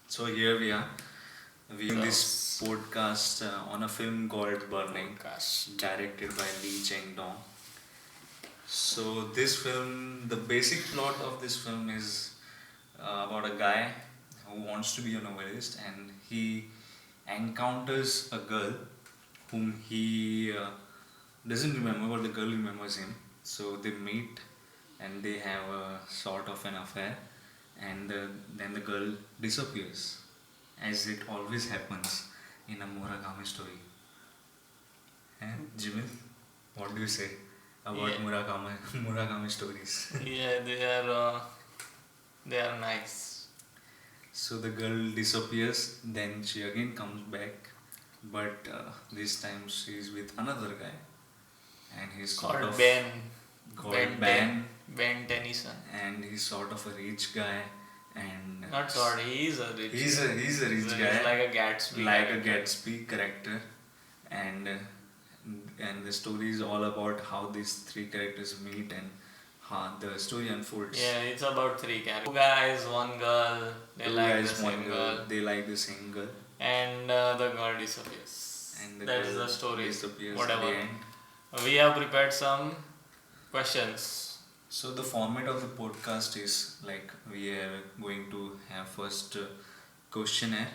So here we are. We doing this So, podcast on a film called Burning, podcast. directed by Lee Cheng Dong. So this film, the basic plot of this film is about a guy who wants to be a novelist, and he encounters a girl whom he doesn't remember, but the girl remembers him. So they meet and they have a sort of an affair, and then the girl disappears, as it always happens in a Murakami story. Jimmy, what do you say about Yeah, Murakami stories? yeah, they are nice. So the girl disappears, then she again comes back, but this time she's with another guy, and he's sort Called of Ben, called Ben, Ben Tennyson. and he's sort of a rich guy, and Not sorry, he is a rich. he's a rich He's guy, like a Gatsby. like a character. Gatsby character, and the story is all about how these three characters meet and how the story unfolds. Yeah, it's about three characters. Two guys, one girl. They Two like the guys, one same girl, girl, they like the same girl, and the girl disappears. and the That's girl the story. disappears Whatever. at the end. We have prepared some questions. So the format of the podcast is like we are going to have first questionnaire,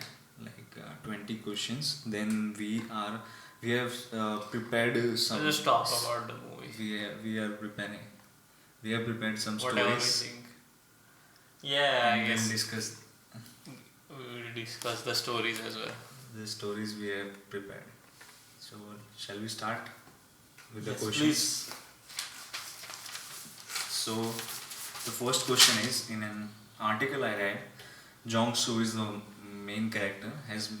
like 20 questions. Then we have prepared some. We'll just talk about the movie. We are preparing. We have prepared some Whatever we stories, think. Yeah, I and then guess discuss we will discuss the stories as well. the stories we have prepared. So shall we start with the Yes, questions? please. So the first question is, in an article I read, Jong Soo is the main character, has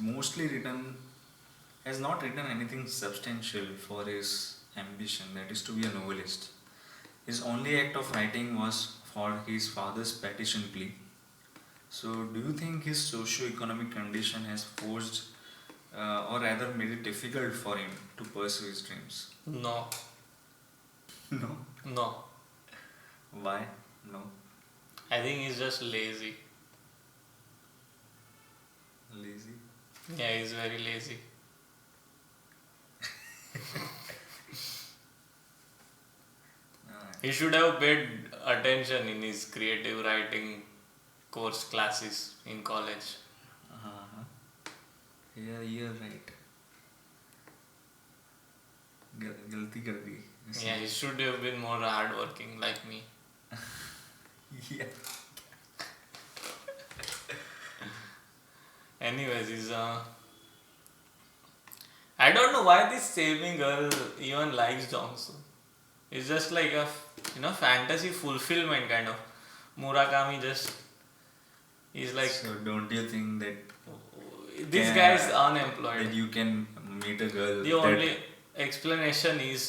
not written anything substantial for his ambition, that is to be a novelist. His only act of writing was for his father's petition plea. So do you think his socio-economic condition has forced or rather made it difficult for him to pursue his dreams? No, No. no. Why? No. I think he's just lazy. Lazy. Yeah, he's very lazy. He should have paid attention in his creative writing course classes in college. Uh-huh. Yeah, you're right. गलती कर दी. Yeah, he should have been more hardworking like me. Yeah. Anyways, I don't know why this saving girl even likes Jongsu. It's just like a fantasy fulfillment kind of. Murakami just is like So don't you think that this can- guy is that unemployed. you can meet a girl The that only explanation is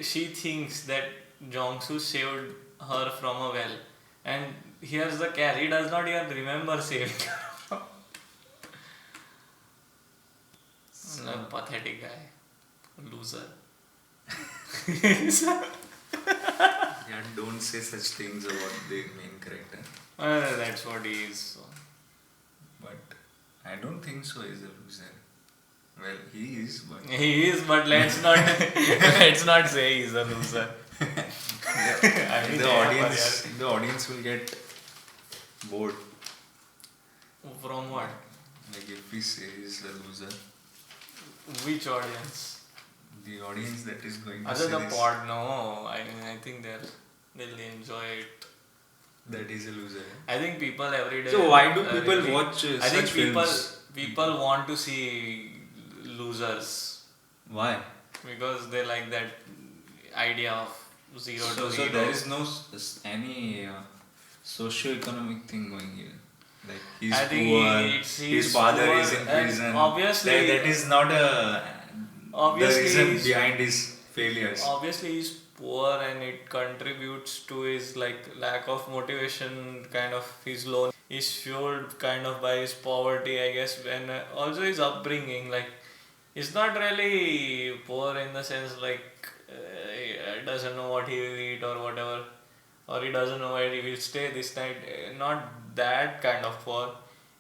she thinks that Jongsu saved her from a well, and here's the catch: he does not even remember saving her. so, A pathetic guy, loser. yeah, don't say such things about the main character. That's what he is. So. But I don't think so. He's a loser. Well, he is, but He is, but let's not say he's a loser. I mean, the audience will get bored. From what? Like if we say he's a loser, Which audience? the audience that is going to Other say the this, pod, no. I think they'll enjoy it. that is a loser. I think people every day. So why do people really- watch I such think films? people want to see losers Why? because they like that idea of zero So, to so hero. there is no any socio-economic thing going here. Like he's I think poor, he's his father poor is in and prison. obviously- that is not the Obviously reason he's- behind his failures. Obviously he's poor and it contributes to his lack of motivation, kind of his loan is fueled kind of by his poverty, I guess, and also his upbringing. Like he's not really poor in the sense he doesn't know what he will eat or whatever, or he doesn't know where he will stay this night. Not that kind of poor.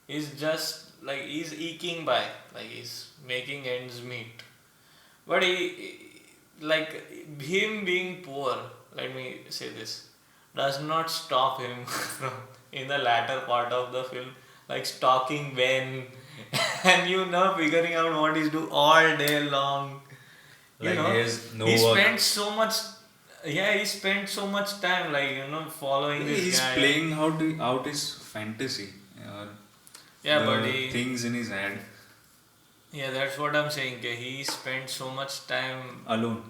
He's just like he's eking by, like he's making ends meet. But like him being poor, let me say this, does not stop him from in the latter part of the film, like stalking Ben, and figuring out what he's do all day long. You Like he know, has no he work. spent so much. Yeah, he spent so much time, like following this He's guy. playing out his fantasy, Yeah, but the things in his head yeah, that's what I'm saying. He spent so much time. alone.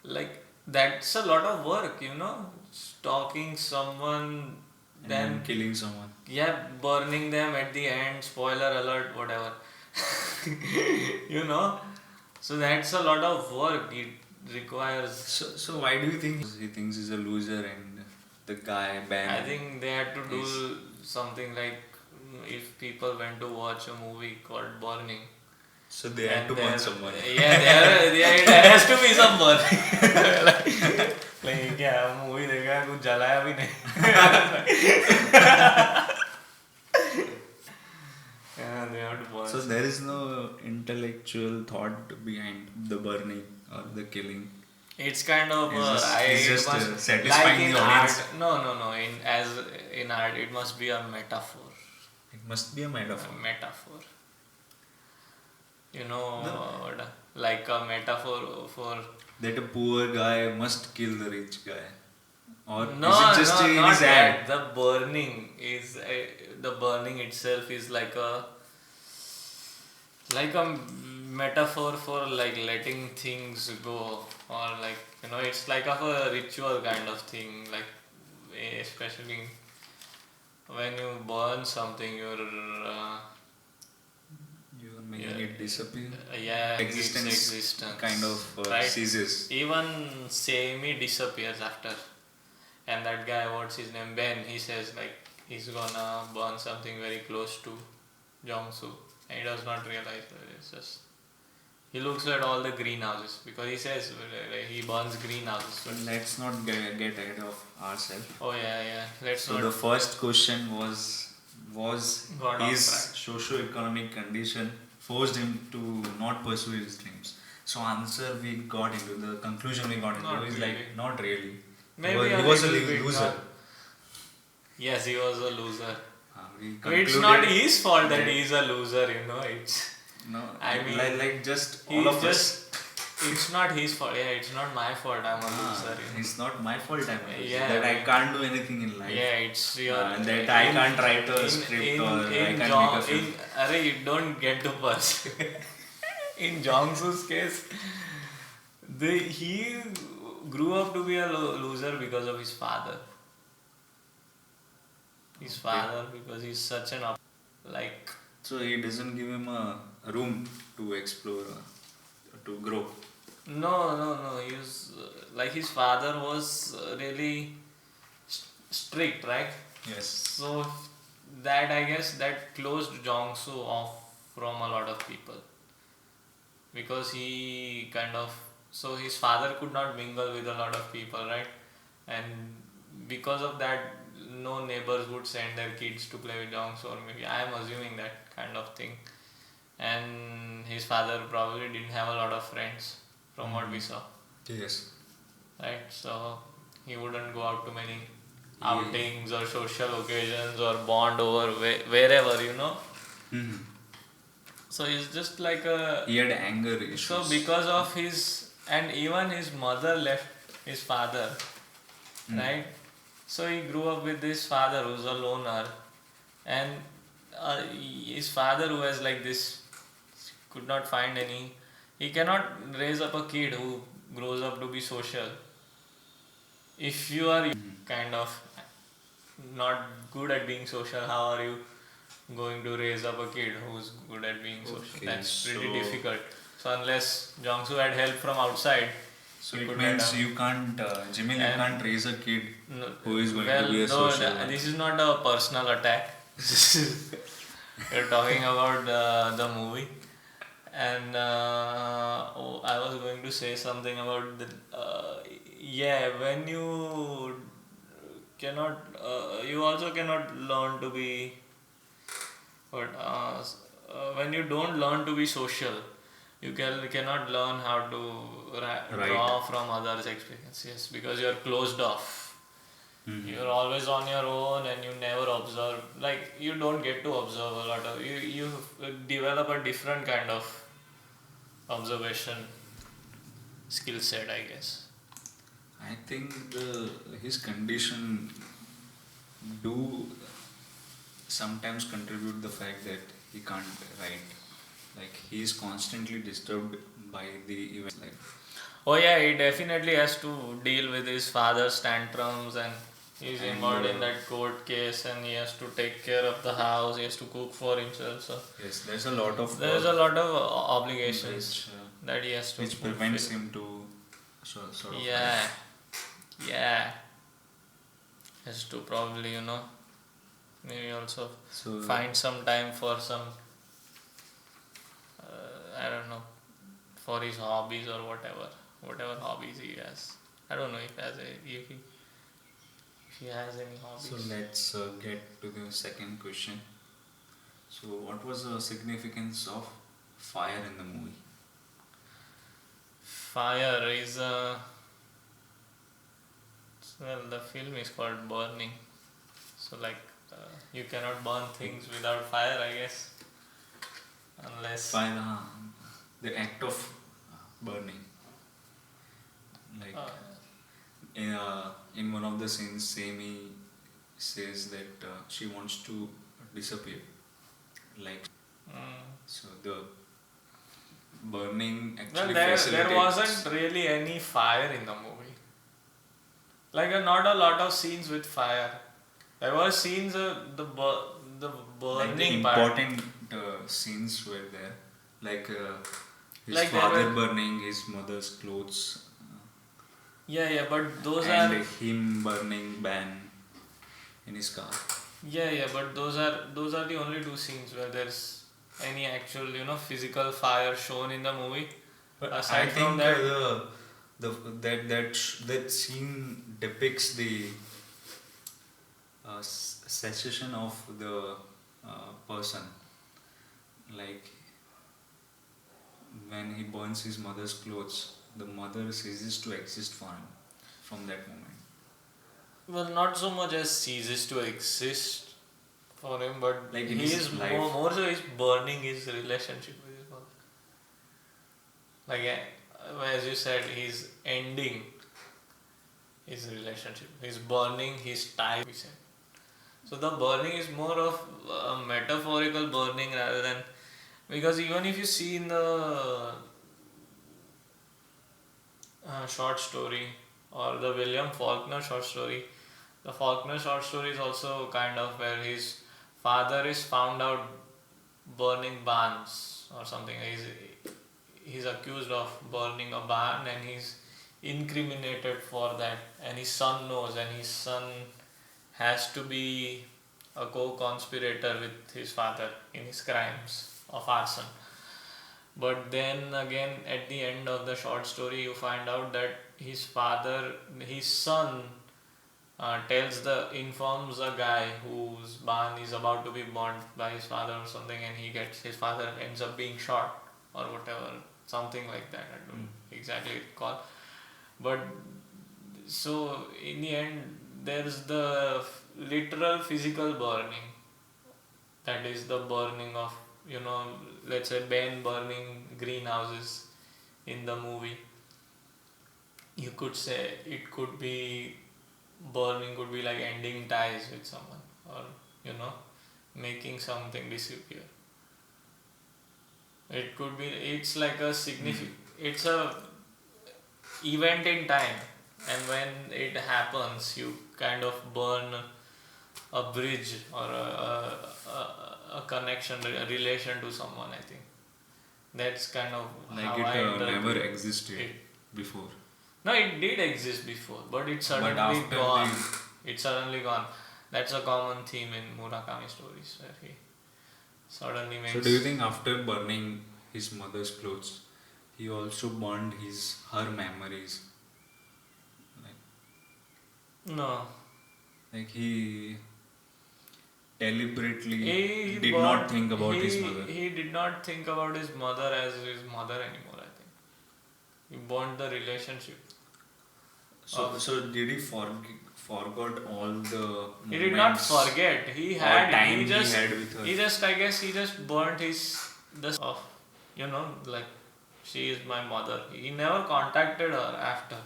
Like that's a lot of work, stalking someone, And then then killing someone. yeah, burning them at the end. Spoiler alert, whatever. you know, so that's a lot of work. It requires. So why do you think he thinks he's a loser and the guy Ben? I think they had to do is something like if people went to watch a movie called Burning. so they had to burn someone. Yeah, there has to be some burning. like क्या movie देखा है कुछ जलाया भी नहीं. Yeah, they have to burn. So there is no intellectual thought behind the burning or the killing. It's kind of It's just it must, satisfying like in the audience. art. No. In art, it must be a metaphor. It must be a metaphor. A metaphor. You know, No. like a metaphor for. That a poor guy must kill the rich guy, or No, is it just no, in not his that. head? The burning itself is like a metaphor for like letting things go, or like it's like of a ritual kind of thing. Like especially when you burn something, You're making yeah, it disappear. yeah, its Existence existence kind of right? ceases. Even Sammy disappears after. And that guy, what's his name, Ben, he says like he's gonna burn something very close to Jong-soo, and he does not realize that it's just he looks at all the greenhouses because he says he burns greenhouses. But let's not get ahead of ourselves. Oh yeah, let's So not. the first question was Got off his track. socio-economic condition forced him to not pursue his dreams. So answer we got into, the conclusion we got into Not is really. like not really. Maybe he was a little bit loser. not. Yes, he was a loser. We It's not concluded his fault that that- he's a loser, It's No, I mean, like just he all of us. just. It's not his fault. Yeah, it's not my fault. I'm a loser. It's not my fault. Yeah, that I can't do anything in life. Yeah, it's your. That I can't write a script or I can't make a film. You don't get to pursue. In Jong-soo's case, he grew up to be a loser because of his father. His father, because he's such an like. So he doesn't give him a room to explore, to grow. No. He was like his father was really strict, right? Yes. So that I guess that closed Jong-soo off from a lot of people because he so his father could not mingle with a lot of people, right? And because of that, no neighbors would send their kids to play with Jong-soo, or maybe I am assuming that kind of thing. And his father probably didn't have a lot of friends from what we saw, Yes. right? So he wouldn't go out to many outings or social occasions or bond over wherever, Mm-hmm. So he's just like a. He had anger issues. So because of his, and even his mother left his father, right? So he grew up with this father who's a loner, and his father who has like this could not find any. He cannot raise up a kid who grows up to be social. If you are kind of not good at being social, how are you going to raise up a kid who's good at being social? Okay, That's pretty so- difficult. So unless Jong-soo had help from outside, So he it could means not have- you can't, Jimmy, you And- can't raise a kid No, who is going well, to be a no, social. this is not a personal attack. We're talking about the movie, and I was going to say something about the when you also cannot learn to be But when you don't learn to be social, cannot learn how to Right. draw from others' experiences because you're closed off. Mhm. You're always on your own and you never observe. Like you don't get to observe a lot of you develop a different kind of observation skill set, I guess. I think his condition do sometimes contribute the fact that he can't write. Like he is constantly disturbed by the events. Like Oh yeah, he definitely has to deal with his father's tantrums, and he's and involved in that court case and he has to take care of the house, he has to cook for himself. So yes, there's a lot of there's a work lot of obligations which that he has to which prevents fulfill. him to sort of write. Yeah, yeah. Has to probably, maybe also So find some time for some, I don't know, for his hobbies or whatever hobbies he has. I don't know if he has any so hobbies. let's get to the second question. So what was the significance of fire in the movie? Fire is well, the film is called Burning, so like you cannot burn things without fire, I guess, unless. Fire, the act of burning. Like Uh, in one of the scenes, Sammy says that she wants to disappear. Like mm. so, the burning Well, actually there facilitates. wasn't really any fire in the movie. Like not a lot of scenes with fire. There were scenes the Like the burning part. important scenes were there, like his Like there father were. burning his mother's clothes, Yeah, yeah, but those and are. him burning Ban in his car. Yeah, yeah, but those are the only two scenes where there's any actual physical fire shown in the movie. But I Aside from think that, that scene depicts the cessation of the person. Like when he burns his mother's clothes, the mother ceases to exist for him from that moment. well, not so much as ceases to exist for him, but Like in he his is life. more so he's burning his relationship with his mother. Like as you said, he's ending his relationship. He's burning his tie. We said. So the burning is more of a metaphorical burning rather than because even if you see in the short story or the William Faulkner short story, the Faulkner short story is also kind of where his father is found out burning barns or something. He's accused of burning a barn and he's incriminated for that, and his son knows, and his son has to be a co-conspirator with his father in his crimes of arson. But then again, at the end of the short story, you find out that his son, informs a guy whose barn is about to be burned by his father or something, and his father ends up being shot or whatever, something like that. I don't exactly recall. But so in the end, there's the literal physical burning. That is the burning of, let's say Ben burning greenhouses in the movie. You could say it could be burning, could be like ending ties with someone, or you know making something disappear. It could be, it's like a significant, it's a event in time, and when it happens you kind of burn a bridge or a connection, a relation to someone. I think that's kind of Like how it I never interpret existed it. before. No, it did exist before, but it's But suddenly after gone. the It's suddenly gone. That's a common theme in Murakami stories where he suddenly so makes. do you think after burning his mother's clothes, he also burned her memories? Like No. like he deliberately He did not burned. think about his mother. He did not think about his mother as his mother anymore. I think he burned the relationship. So did he forgot all the He did not moments forget. or time he had with her? He just, I guess, he just burnt his the of, like, she is my mother. He never contacted her after.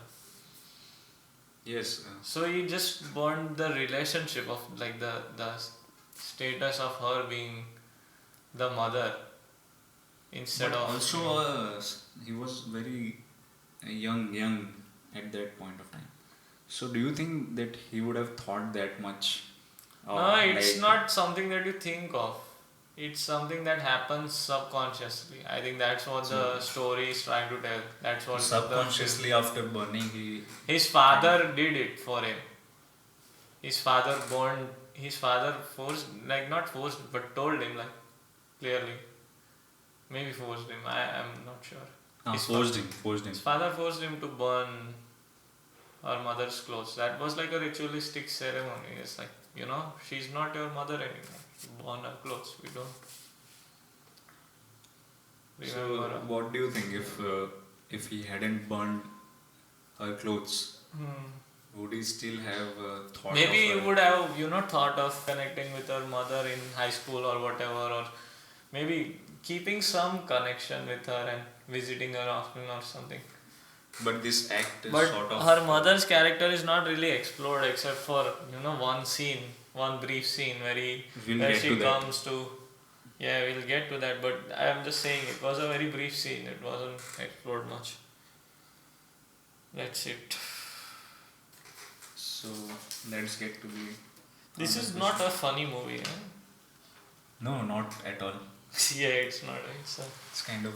Yes. So he just burned the relationship of, like, the status of her being the mother instead But of. also, he was very young at that point of time. So do you think that he would have thought that much? No, it's Like not something that you think of. It's something that happens subconsciously. I think that's what so the story is trying to tell. That's what the film. subconsciously after burning, he His father did it for him. His father born. His father forced, like, not forced, but told him, like, clearly. Maybe forced him. I am not sure. forced him. His father forced him to burn her mother's clothes. That was like a ritualistic ceremony. It's like, she's not your mother anymore. Burn her clothes. We don't So remember her. what do you think if he hadn't burned her clothes? Would he still have thought Maybe of you her? would have, thought of connecting with her mother in high school or whatever, or maybe keeping some connection with her and visiting her often or something. But this act is But sort of her mother's character is not really explored except for, one scene, one brief scene we'll where get she to that. comes to. Yeah, we'll get to that, but I am just saying it was a very brief scene. It wasn't explored much. That's it. So let's get to the. This another is question. not a funny movie, huh? No, not at all. Yeah, it's not. It's kind of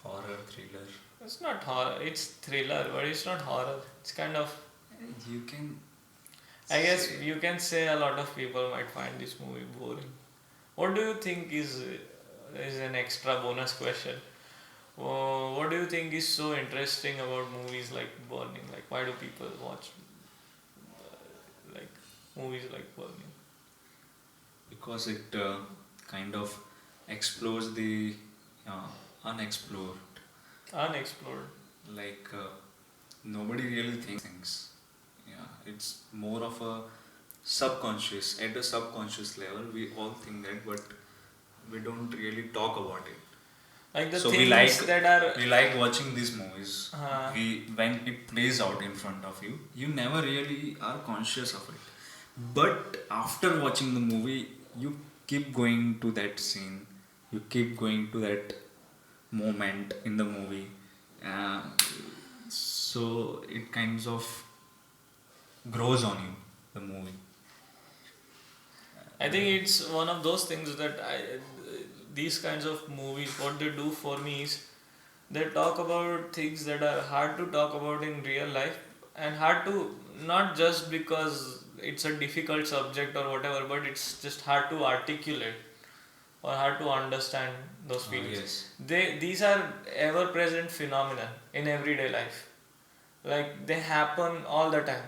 horror thriller. It's not horror. It's thriller, but it's not horror. It's kind of. You can. I guess say- you can say a lot of people might find this movie boring. What do you think is an extra bonus question? What do you think is so interesting about movies like Burning? Like, why do people watch like movies like Burning? because it kind of explores the uh, unexplored. Unexplored. Like nobody really thinks. Yeah, it's more of a subconscious. At a subconscious level, we all think that, but we don't really talk about it. Like the So things that are. we like watching these movies. Uh, We when it plays out in front of you, you never really are conscious of it. But after watching the movie, you keep going to that scene. You keep going to that moment in the movie. Uh, so it kinds of grows on you, the movie. I think it's one of those things that these kinds of movies, what they do for me is they talk about things that are hard to talk about in real life, and hard to, not just because it's a difficult subject or whatever, but it's just hard to articulate or hard to understand those feelings. Yes. These are ever present phenomena in everyday life. Like, they happen all the time,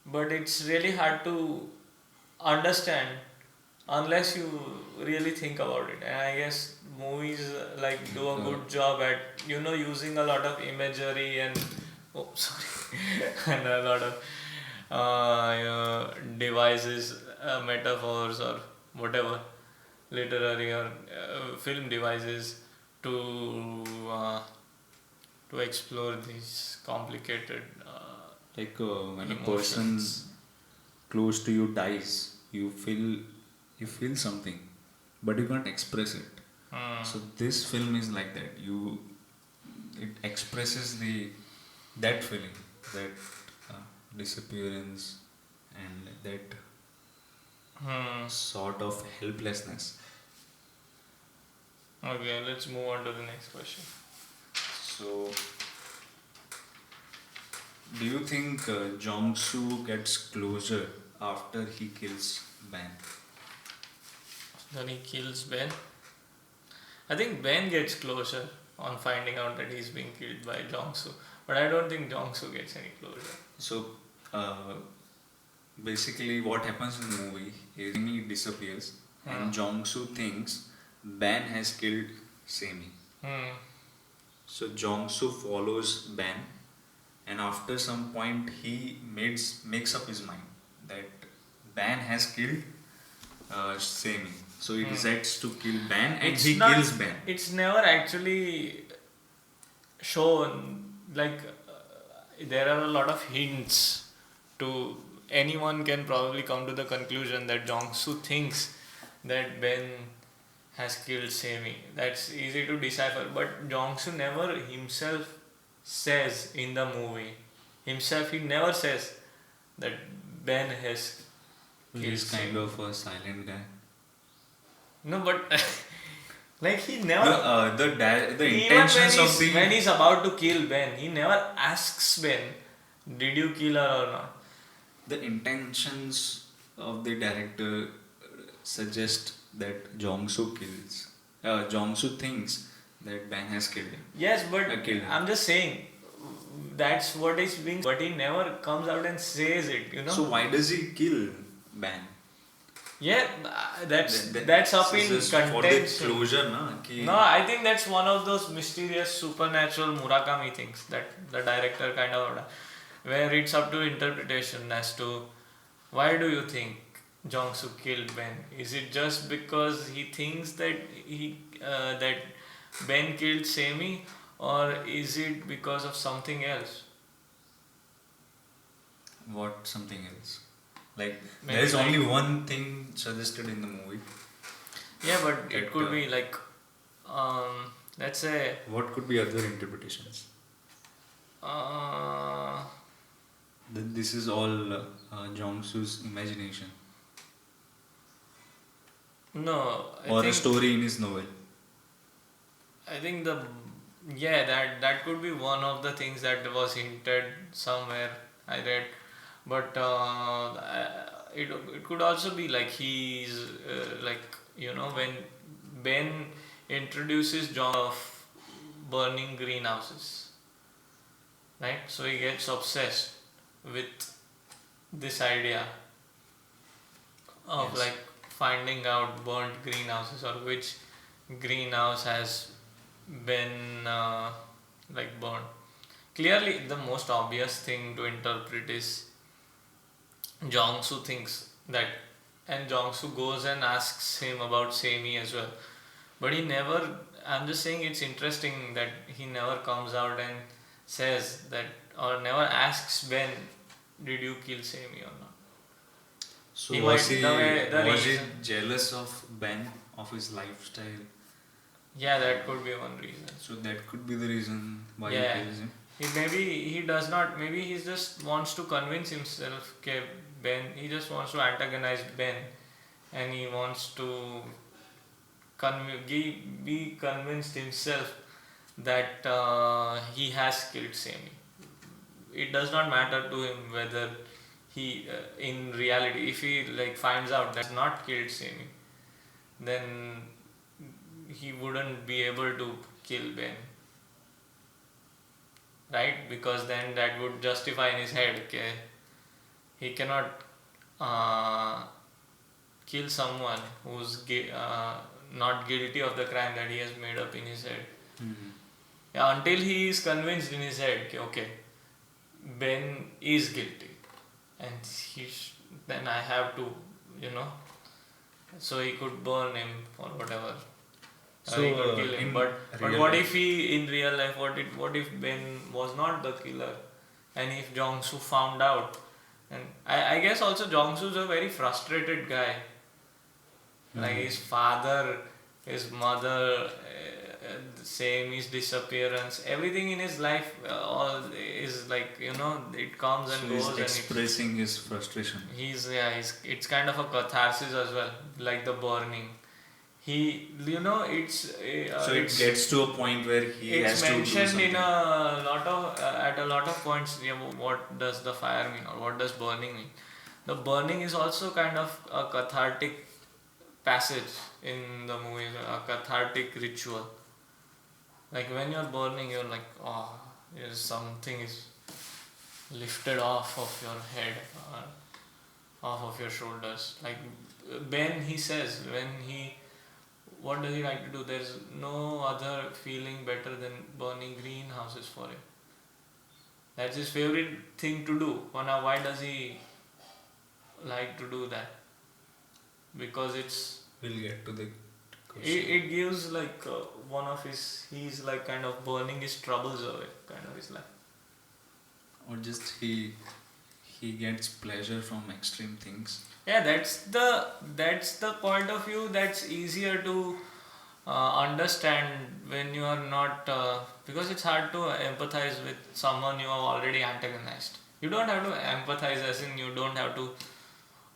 but it's really hard to understand unless you really think about it. And I guess movies like do a good job at using a lot of imagery and and a lot of devices, metaphors, or whatever, literary or film devices to explore these complicated Like when a person emotions. close to you dies, you feel something, but you can't express it. So this film is like that. It expresses that feeling, that disappearance, and that sort of helplessness. Okay, let's move on to the next question. So, do you think Jong-soo gets closure after he kills Ben? Then he kills Ben. I think Ben gets closure on finding out that he's being killed by Jong-soo. But I don't think Jong-soo gets any closure. So, basically what happens in the movie is Semi disappears Hmm. and Jong-soo thinks Ben has killed Semi. Hmm. So Jong-soo follows Ben, and after some point he makes up his mind that Ben has killed Semi. So he Hmm. decides to kill Ben and It's he not. kills Ben. It's never actually shown. Like there are a lot of hints to anyone can probably come to the conclusion that Jong-soo thinks that Ben has killed Semi. That's easy to decipher, but Jong-soo never himself says in the movie. Himself, he never says that Ben has killed He's kind Semi. of a silent guy. No, but like he The never. the Even intentions of the when he's about to kill Ben, he never asks Ben, "Did you kill her or not?" the intentions of the director suggest that Jong-soo kills. Jong-soo thinks that Ben has killed him. Yes, but Killed him. I'm just saying that's what is being. But he never comes out and says it. You know. So why does he kill Ben? Yeah, That that's up in just for the contention. closure, na? Ki, No, I think that's one of those mysterious supernatural Murakami things that the director kind of, where it's up to interpretation as to why do you think Jong-soo killed Ben? Is it just because he thinks that that Ben killed Semi, or is it because of something else? what something else? Like Maybe there is like, only one thing suggested in the movie. yeah, but it That, could be like, let's say, what could be other interpretations? uh, This is all Jong-soo's imagination no, or a story in his novel. I think the yeah, that could be one of the things that was hinted somewhere I read, but it could also be like he's like, when Ben introduces John of burning greenhouses, right? So he gets obsessed with this idea of Yes. like finding out burnt greenhouses, or which greenhouse has been like burned. Clearly, the most obvious thing to interpret is Jong-soo thinks that, and Jong-soo goes and asks him about Semi as well. But he never, I'm just saying it's interesting that he never comes out and says that, or never asks Ben, did you kill Semi or not? So He was might, he the way, the was he reason, jealous of Ben, of his lifestyle? yeah, that could be one reason. So that could be the reason why Yeah. he kills him. Maybe he does not. Maybe he just wants to convince himself. Okay, Ben. He just wants to antagonize Ben, and he wants to be convinced himself that he has killed Semi. It does not matter to him whether he, in reality, if he like finds out that not killed Semi, then he wouldn't be able to kill Ben, right? Because then that would justify in his head, okay, he cannot uh, kill someone who's not guilty of the crime that he has made up in his head. Mhm. Yeah, until he is convinced in his head, okay, Ben is guilty, and then I have to, you know, so he could burn him or whatever. So He could kill him. in But real what life, if he in real life? What if Ben was not the killer, and if Jong-soo found out? And I guess also Jong-soo's a very frustrated guy. Like his father, his mother, same his disappearance. Everything in his life all is like, it comes so and he's goes, and expressing his frustration. it's kind of a catharsis as well, like the burning. So it gets to a point where he it's has to do mentioned something. in a lot of at a lot of points. Yeah, what does the fire mean, or what does burning mean? The burning is also kind of a cathartic passage in the movie, a cathartic ritual. Like when you're burning, you're like, oh, something is lifted off of your head. off of your shoulders. Like Ben, he says when he, what does he like to do? There's no other feeling better than burning greenhouses for him. That's his favorite thing to do. Well, now, why does he like to do that? Because We'll get to the it, question. it gives like one of his, he's like kind of burning his troubles away, kind of his life. Or just he gets pleasure from extreme things. Yeah, that's the point of view that's easier to understand when you are not because it's hard to empathize with someone you have already antagonized. You don't have to empathize, as in you don't have to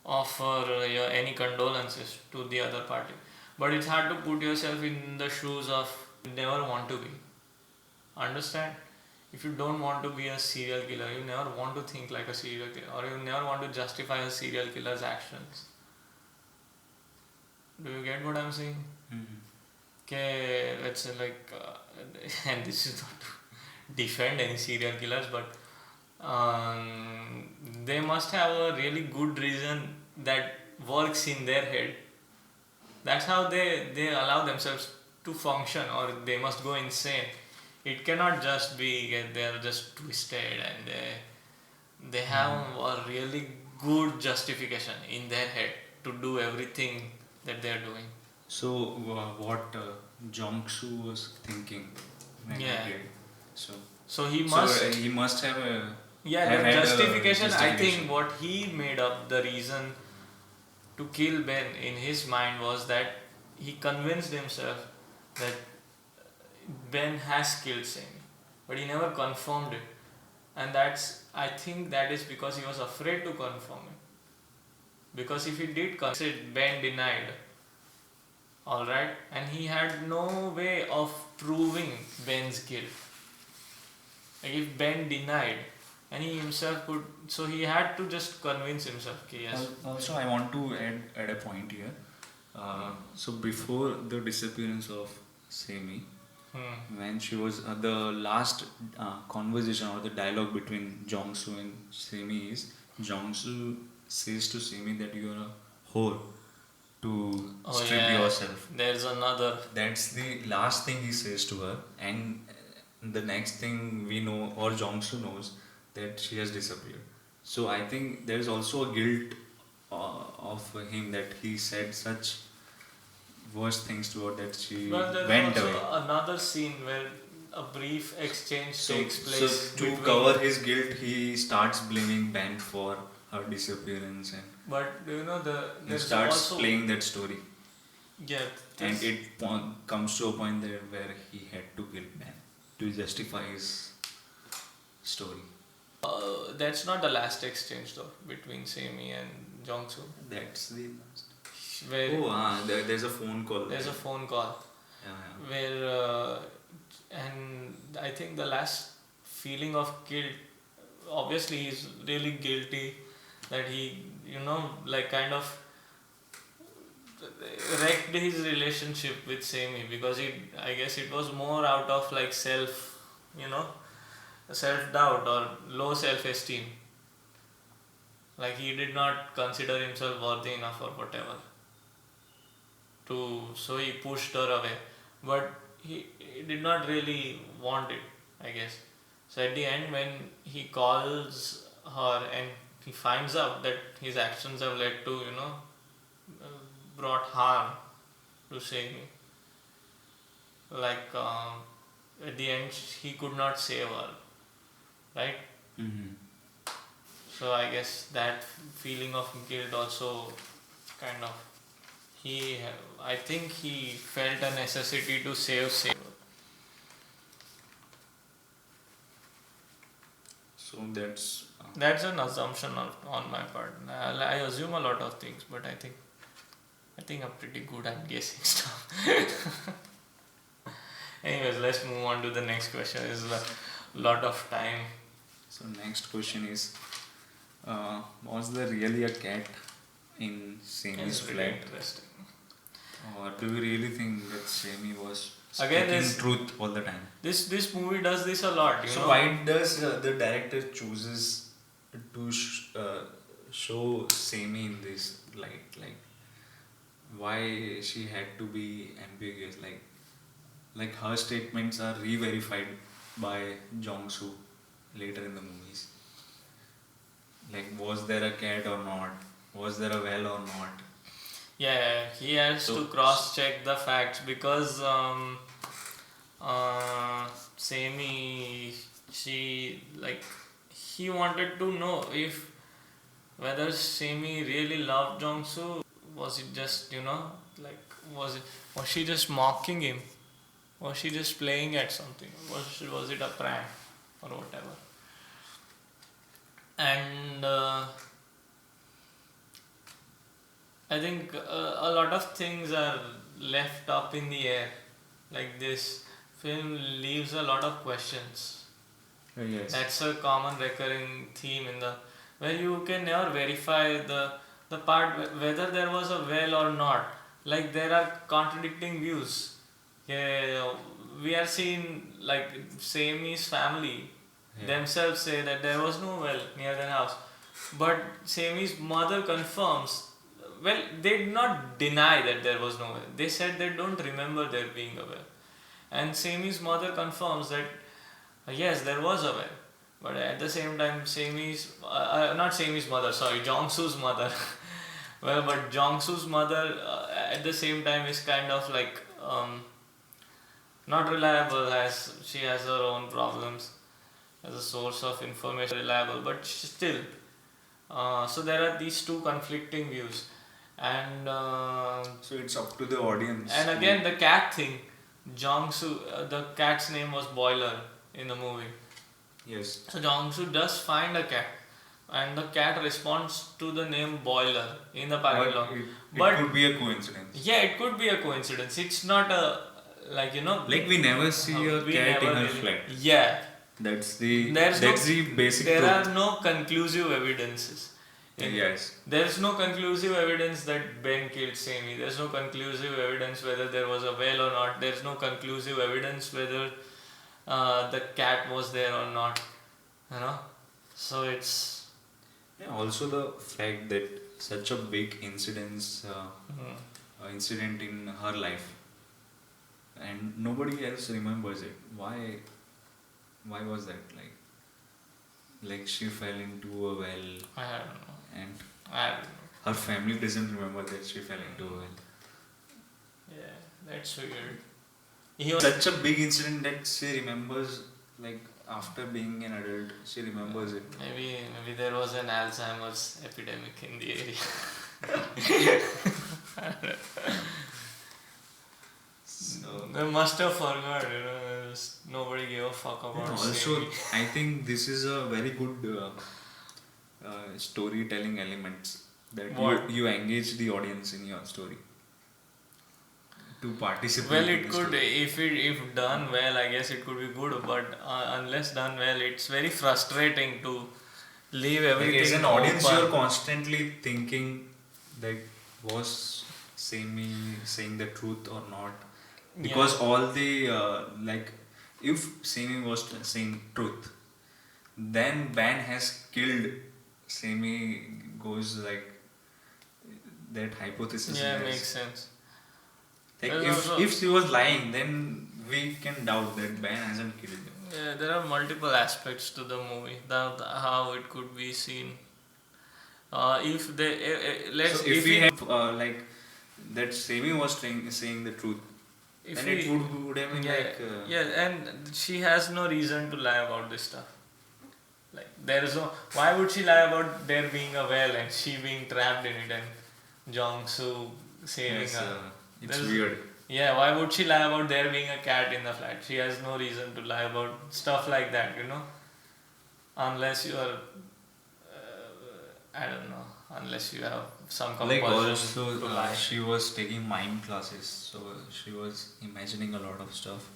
offer any condolences to the other party, but it's hard to put yourself in the shoes of you never want to be. Understand? If you don't want to be a serial killer, you never want to think like a serial killer, or you never want to justify a serial killer's actions. Do you get what I'm saying? Mm-hmm. Okay, let's say like, and this is not to defend any serial killers, but they must have a really good reason that works in their head. That's how they allow themselves to function, or they must go insane. It cannot just be they are just twisted and they have a really good justification in their head to do everything that they are doing. So, what Jong-soo was thinking when he Yeah. did. So, So he so must. he must have a Yeah, have the had a justification, I justification. think what he made up the reason to kill Ben in his mind was that he convinced himself that Ben has killed Sammy, but he never confirmed it. And I think that is because he was afraid to confirm it. Because if he did confirm it, Ben denied. Alright? And he had no way of proving Ben's guilt. Like if Ben denied, and he himself could, so he had to just convince himself. Okay, yes. Also, I want to add a point here. So before the disappearance of Semi, when she was the last conversation or the dialogue between Jong-soo and Semi is Jong-soo says to Semi that you are a whore to strip yourself. There's another. That's the last thing he says to her, and the next thing we know, or Jong-soo knows, that she has disappeared. So I think there is also a guilt of him that he said such worse things to her that she Well, there's went also away. another scene where a brief exchange takes So place. to between- cover his guilt, he starts blaming Ben for her disappearance, and But do you know he there's starts also playing that story. yeah, And there's- it comes to a point there where he had to kill Ben to justify his story. that's not the last exchange though between Semi and Jong-soo. That's the last. Where There's a phone call. there's a phone call Yeah. where and I think the last feeling of guilt, obviously he's really guilty that he like kind of wrecked his relationship with Semi, because I guess it was more out of like self doubt or low self esteem. Like he did not consider himself worthy enough or whatever. So he pushed her away, but he did not really want it, I guess. So at the end, when he calls her and he finds out that his actions have led to brought harm to Semi. Like at the end, he could not save her, right? Mm-hmm. So I guess that feeling of guilt also kind of I think he felt a necessity to save. So that's That's an assumption on my part. I assume a lot of things, but I think I'm pretty good at guessing stuff. Anyways, let's move on to the next question. It's a lot of time. so. Next question is, was there really a cat in Semi's It's really flat, interesting. or do you really think that Semi was Again, speaking truth all the time? This movie does this a lot. So why does the director chooses to show Sami in this light, like why she had to be ambiguous, like her statements are re-verified by Jong-soo later in the movies. Like, was there a cat or not? Was there a well or not? Yeah, he has So, to cross check the facts because Sami, she like he wanted to know if whether Sami really loved Jongsu. Was it just like was it was she just mocking him? Was she just playing at something? Was it a prank or whatever? And I think a lot of things are left up in the air. Like this film leaves a lot of questions. yes. That's a common recurring theme in the where you can never verify the part whether there was a well or not. Like there are contradicting views. Yeah, we are seeing like Sami's family themselves say that there was no well near their house, but Sami's mother confirms. Well, they did not deny that there was no well. They said they don't remember there being a well, and Sami's mother confirms that yes, there was a well, but at the same time, Sami's not Sami's mother, sorry, Jongsu's mother. Well, but Jongsu's mother at the same time is kind of like not reliable, as she has her own problems as a source of information reliable, but still. So there are these two conflicting views, and So it's up to the audience. and again the cat thing. Jongsu, the cat's name was Boiler in the movie. Yes. So Jongsu does find a cat, and the cat responds to the name Boiler in the parallel. It could be a coincidence. Yeah, it could be a coincidence. It's not a Like we never see a we cat in never her really- flat. Yeah, That's the there's the basic there truth. are no conclusive evidences. Yes. There's no conclusive evidence that Ben killed Sami. There's no conclusive evidence whether there was a well or not. There's no conclusive evidence whether the cat was there or not. You know, so it's Yeah, also the fact that such a big incident in her life, and nobody else remembers it. Why? Why was that? Like she fell into a well, I don't know. and I don't know. her family doesn't remember that she fell into a well. Yeah, that's weird. He Such a big incident that she remembers, like after being an adult, she remembers it. maybe there was an Alzheimer's epidemic in the area. So, They must have forgot. Nobody gave a fuck about. also, Sami. I think this is a very good storytelling elements that What? you engage the audience in your story to participate. Well, in it the could, story. if done well, I guess it could be good. But unless done well, it's very frustrating to leave Like everything. as an audience, open. you're constantly thinking that was Sami saying the truth or not, because all the like if Sami was saying truth, then Ban has killed Sami. Goes like that hypothesis. Yeah, is- makes sense. Like There's if also- she was lying, then we can doubt that Ban hasn't killed him. Yeah, there are multiple aspects to the movie. How it could be seen. If they let's So if we have like that Sami was saying the truth, if then we, it would have been yeah, like yeah, and she has no reason to lie about this stuff. Like there is no. Why would she lie about there being a well and she being trapped in it and Jong-soo saving yes, her? it's There's- weird. Yeah, why would she lie about there being a cat in the flat? She has no reason to lie about stuff like that, unless you are, I don't know, unless you have some Like compulsion also to lie. she was taking mind classes, so she was imagining a lot of stuff.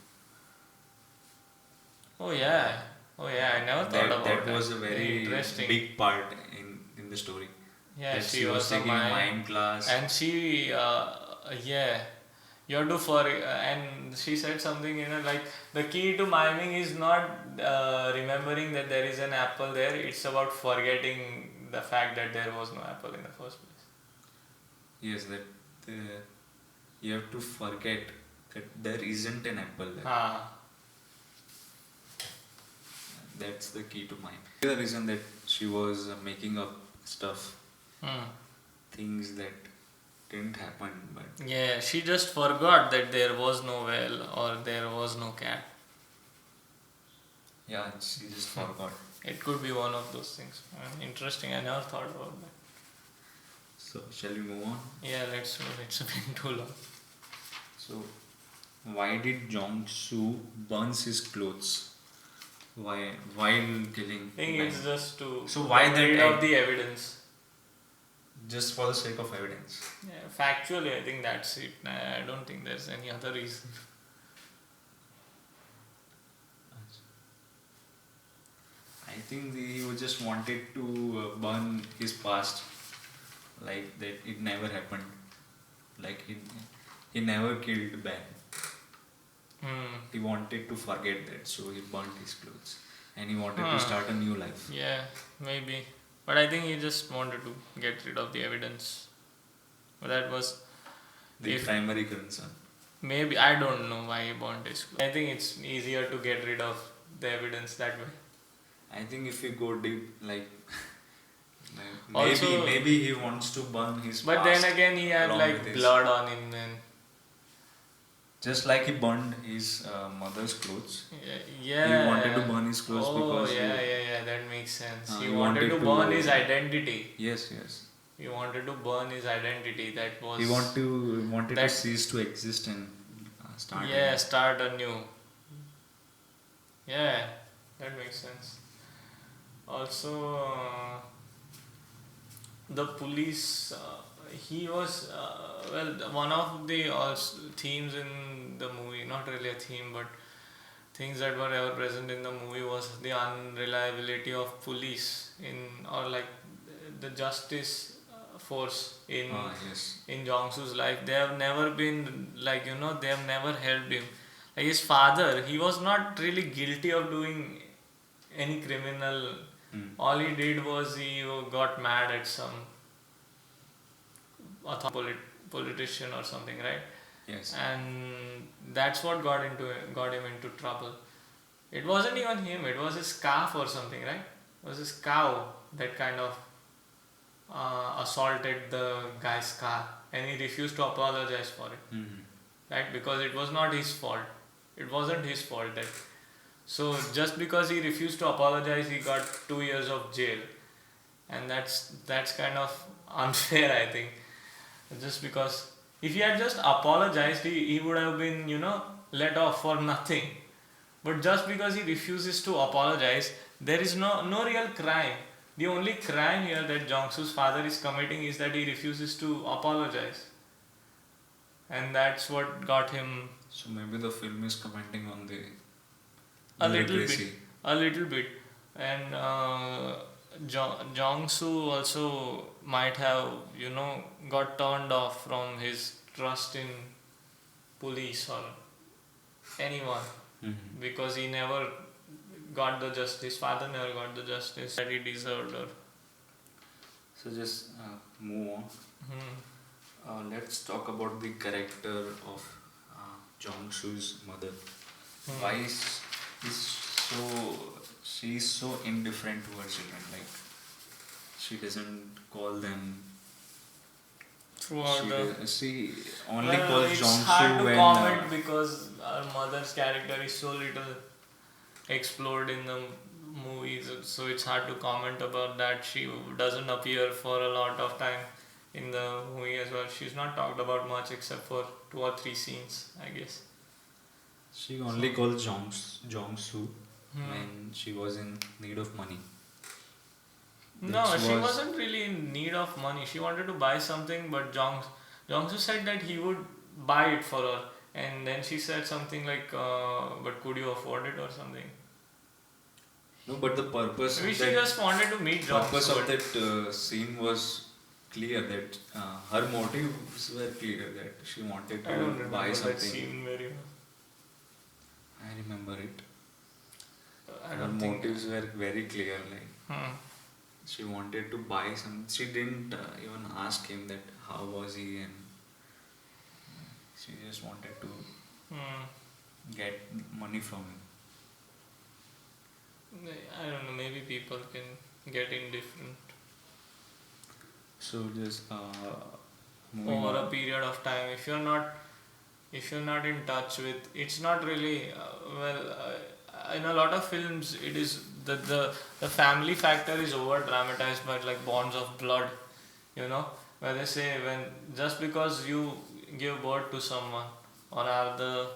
Oh yeah, I never thought about that. That was a very interesting. big part in the story. Yeah, That she was a taking mind class. and she, yeah, you have to and she said something, like the key to miming is not remembering that there is an apple there. It's about forgetting the fact that there was no apple in the first place. Yes, that the, you have to forget that there isn't an apple there. Ah, That's the key to mine. The reason that she was making up stuff, hmm. things that didn't happen, but Yeah, she just forgot that there was no well or there was no cat. yeah, she just forgot. It could be one of those things. Interesting. I never thought about that. So, shall we move on? Yeah, let's move. It's been too long. So, why did Jong-soo burns his clothes? Why? While killing? I think it's just to So why get that rid of egg? the evidence. Just for the sake of evidence. Yeah, factually, I think that's it. I don't think there's any other reason. I think he just wanted to burn his past, like that it never happened, like he never killed Ben. Hmm. He wanted to forget that, so he burnt his clothes, and he wanted Huh. to start a new life. Yeah, maybe. But I think he just wanted to get rid of the evidence. But that was The If- primary concern. maybe, I don't know why he burned his clothes. I think it's easier to get rid of the evidence that way. I think if you go deep, like Also- maybe he wants to burn his But past, then again, he had along like with his- blood on him and just like he burned his mother's clothes. yeah. He wanted to burn his clothes because yeah, that makes sense. He he wanted wanted to burn to- his identity. yes. He wanted to burn his identity. That was He wanted to that- cease to exist and start. yeah, start anew. Yeah, that makes sense. Also, the police. He was well. One of the themes in the movie, not really a theme, but things that were ever present in the movie was the unreliability of police in or like the justice force in Yes. in Jong-soo's life. They have never been like they have never helped him. Like his father, he was not really guilty of doing any criminal. All he did was he got mad at some politician or something, right? Yes. And that's what got him into trouble. It wasn't even him, it was his calf or something, right? It was his cow that kind of assaulted the guy's car, and he refused to apologize for it, right? Because it was not his fault. It wasn't his fault that. So just because he refused to apologize, he got 2 years of jail, and that's kind of unfair, I think. Just because if he had just apologized, he would have been let off for nothing. But just because he refuses to apologize, there is no real crime. The only crime here that Jong-soo's father is committing is that he refuses to apologize, and that's what got him So maybe the film is commenting on the a little literacy. bit, and Jong-soo also might have got turned off from his trust in police or anyone, because he never got the justice. His father never got the justice that he deserved. Or So just move on. Let's talk about the character of Jong-soo's mother. Why is she's so indifferent to her children? Like she doesn't call them. throughout She only calls it's Jong-soo hard to when. comment because our mother's character is so little explored in the movies, so it's hard to comment about that. She doesn't appear for a lot of time in the movie as well. She's not talked about much except for 2 or 3 scenes, I guess. She only calls Jong-soo when she was in need of money. No, Which she was- wasn't really in need of money. She wanted to buy something, but Jong-soo said that he would buy it for her, and then she said something like, "But could you afford it?" or something. No, but the purpose Maybe of she that just wanted to meet purpose Jong-soo. of that scene was clear. That her motives were clear. That she wanted I don't to remember buy that something. scene very well. I remember it. I Her don't think. motives were very clear. Like she wanted to buy some. She didn't even ask him that how was he, and she just wanted to Hmm. get money from him. I don't know. Maybe people can get indifferent So just moving over a on. period of time. If you're not in touch with, it's not really in a lot of films it is the family factor is over dramatized by like bonds of blood, you know, where they say when just because you give birth to someone or are the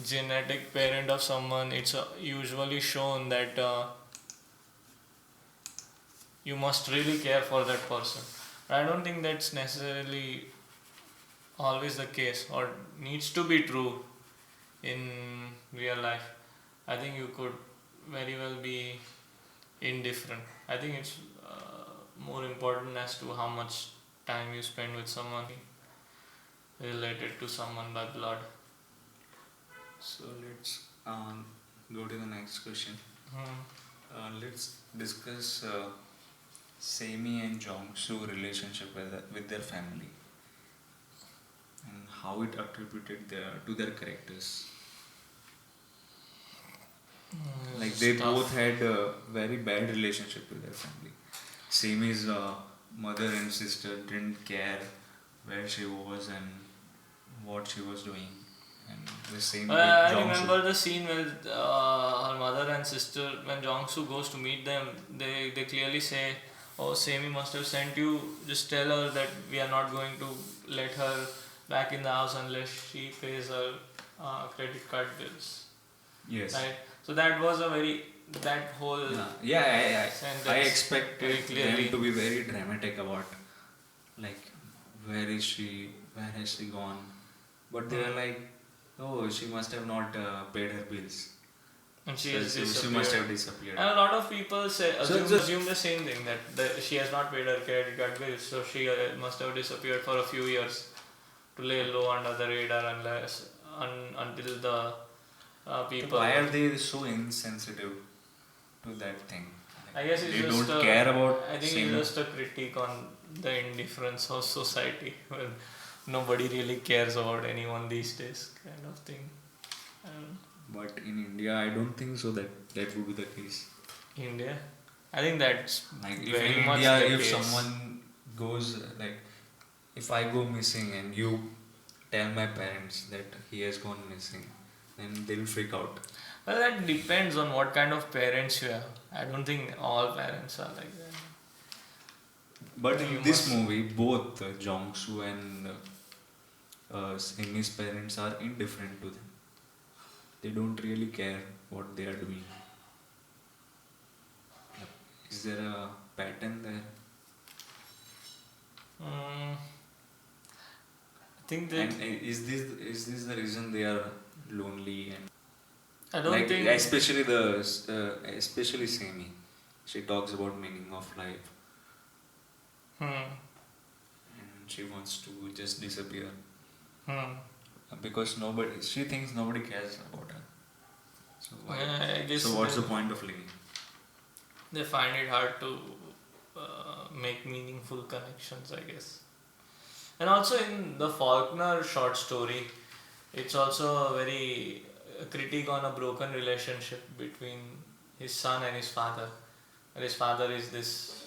genetic parent of someone, it's usually shown that you must really care for that person. I don't think that's necessarily always the case or needs to be true in real life. I think you could very well be indifferent. I think it's more important as to how much time you spend with someone related to someone by blood. So let's go to the next question. Hmm. Let's discuss Semi and Jongsu relationship with their family and how it attributed to their characters. Like they both Stuff. had a very bad relationship with their family. Semi's mother and sister didn't care where she was and what she was doing, and the same with I Jongsu. remember the scene with her mother and sister when Jongsu goes to meet them. They clearly say, "Oh, Semi must have sent you. Just tell her that we are not going to let her back in the house unless she pays her credit card bills." Yes. Right. So that was a very that whole Yeah. I sentence expected very clearly. them to be very dramatic about like where is she, where has she gone, but they were like, oh, she must have not paid her bills. And she So has she must disappeared. have disappeared. And a lot of people say So assume the same thing that she has not paid her credit card bills, so she must have disappeared for a few years to lay low under the radar until the people. why are they so insensitive to that thing? I guess it's They just don't care about I think same. it's just a critique on the indifference of society when nobody really cares about anyone these days, kind of thing. And But in India, I don't think so that would be the case. India, I think that's Like if very in much India, the if case. someone goes like, if I go missing and you tell my parents that he has gone missing, then they'll freak out. Well, that depends on what kind of parents you have. I don't think all parents are like that. But You in this must. movie, both Jongsu and Simi's parents are indifferent to them. They don't really care what they are doing. Is there a pattern there? I think And that is this the reason they are lonely and I don't like think. especially Semi, she talks about meaning of life Hmm. and she wants to just disappear Hmm. because nobody she thinks nobody cares about her. So why? I guess So what's the point of living? they find it hard to make meaningful connections, I guess. And also in the Faulkner short story, it's also a very critique on a broken relationship between his son and his father. And his father is this,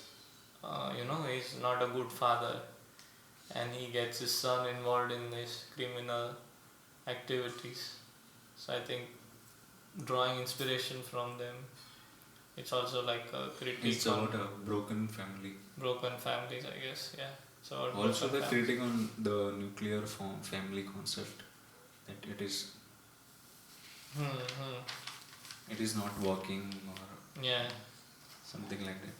he's not a good father, and he gets his son involved in these criminal activities. So I think drawing inspiration from them, it's also like a critique It's on about a broken family. broken families, I guess. Yeah, it's about Also, broken the families. critic on the nuclear family concept that Hmm. it is not working or Yeah, something like that.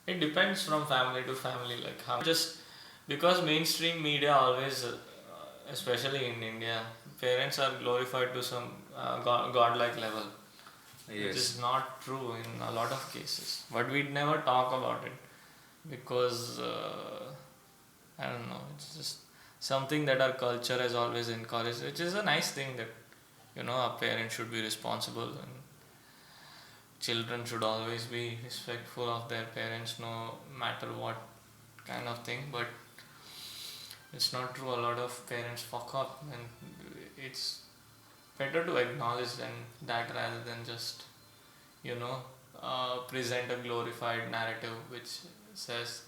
it depends from family to family. Like how just because mainstream media always, especially in India, parents are glorified to some godlike level, which Yes. is not true in a lot of cases. But we never talk about it because I don't know. It's just something that our culture has always encouraged, which is a nice thing that a parent should be responsible and children should always be respectful of their parents no matter what kind of thing, but it's not true. A lot of parents fuck up, and it's better to acknowledge than that rather than just, you know, present a glorified narrative which says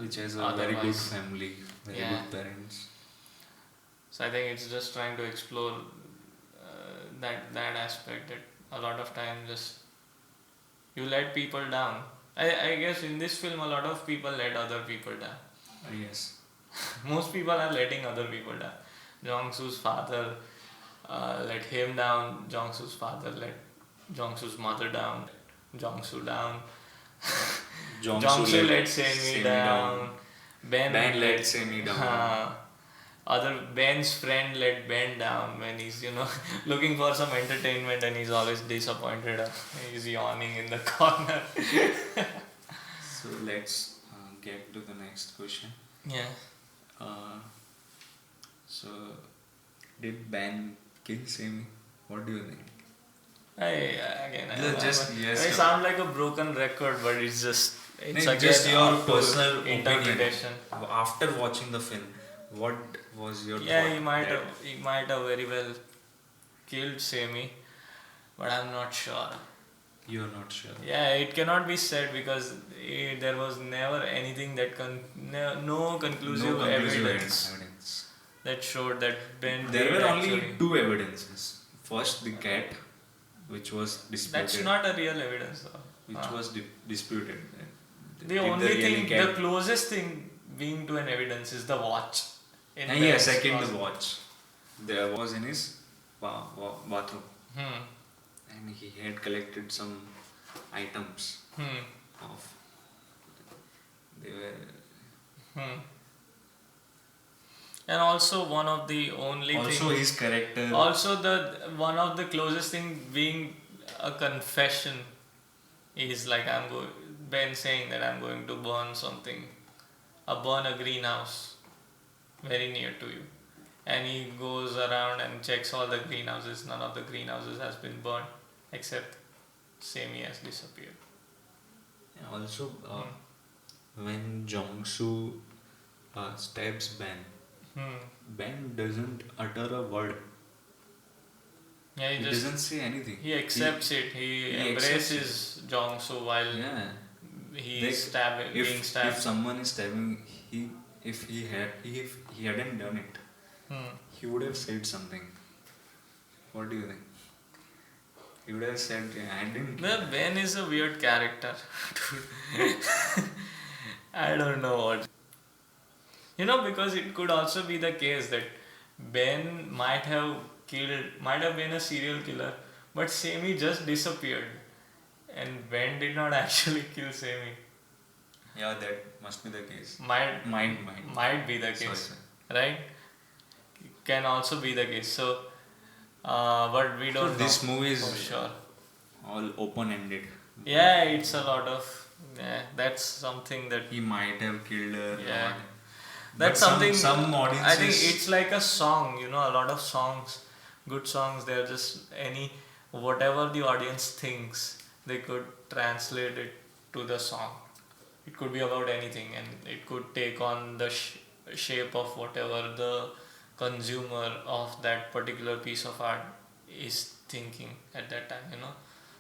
Which has a very good otherwise. family, very Yeah. good parents. So I think it's just trying to explore that aspect, that a lot of time just you let people down. I guess in this film a lot of people let other people down. Yes. Most people are letting other people down. Jong-soo's father let him down. Jong-soo's father let Jong-soo's mother down. Jong-soo down. Jong-soo let Semi down. Ben Let let Semi down. other Ben's friend let Ben down when he's looking for some entertainment and he's always disappointed. He's yawning in the corner. So let's get to the next question. Yeah. Uh, so, did Ben kill Semi? What do you think? I sound like a broken record, but it's No, just again your up to personal opinion. interpretation. After watching the film, what was your Yeah, thought? he might have very well killed Semi, but I'm not sure. You're not sure. Yeah, it cannot be said because there was never anything that no conclusive evidence that showed that Ben There did were only actually. two evidences. First, the cat, which was disputed. That's not a real evidence, though. Which was disputed. The Did only really thing, cat- the closest thing being to an evidence is the watch. In And Ben's second, closet. the watch. There was in his bathroom. Hmm. And he had collected some items Hmm. of. They were. Hmm. And also one of the only Also, things. his character. Also, the one of the closest thing being a confession is like Ben saying that I'm going to burn something, burn a greenhouse very near to you, and he goes around and checks all the greenhouses. None of the greenhouses has been burned except Semi has disappeared. Also, when Jong-soo stabs Ben, Hmm. Ben doesn't utter a word. Yeah, He doesn't say anything. he accepts it. He accepts embraces Jong-soo while Yeah. he's being If stabbed. someone is stabbing, if he hadn't done it, Hmm. he would have said something. What do you think? He would have said, I didn't. Well, Ben is a weird character. I don't know what. Because it could also be the case that Ben might have been a serial killer, but Semi just disappeared. And Ben did not actually kill Semi. Yeah, that must be the case. Might be the Sorry, case. sir. Right? Can also be the case. So, but we don't know. This movie is for sure. all open-ended. Yeah, it's a lot of. Yeah, that's something that. He might have killed her. Yeah. Or, That's but something. Some audiences. I think it's like a song. A lot of songs, good songs. They're just whatever the audience thinks, they could translate it to the song. It could be about anything, and it could take on the shape of whatever the consumer of that particular piece of art is thinking at that time.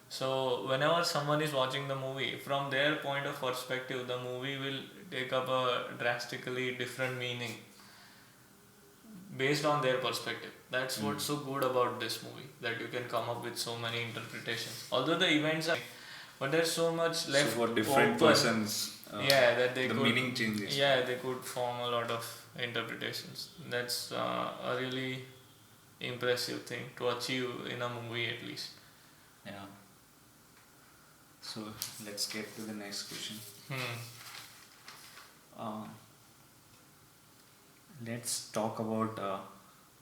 So whenever someone is watching the movie, from their point of perspective, the movie will take up a drastically different meaning based on their perspective. That's what's so good about this movie, that you can come up with so many interpretations. Although the events are, but there's so much left for different open. persons. That they the could, meaning changes. Yeah, they could form a lot of interpretations. That's a really impressive thing to achieve in a movie, at least. Yeah. So let's get to the next question. Let's talk about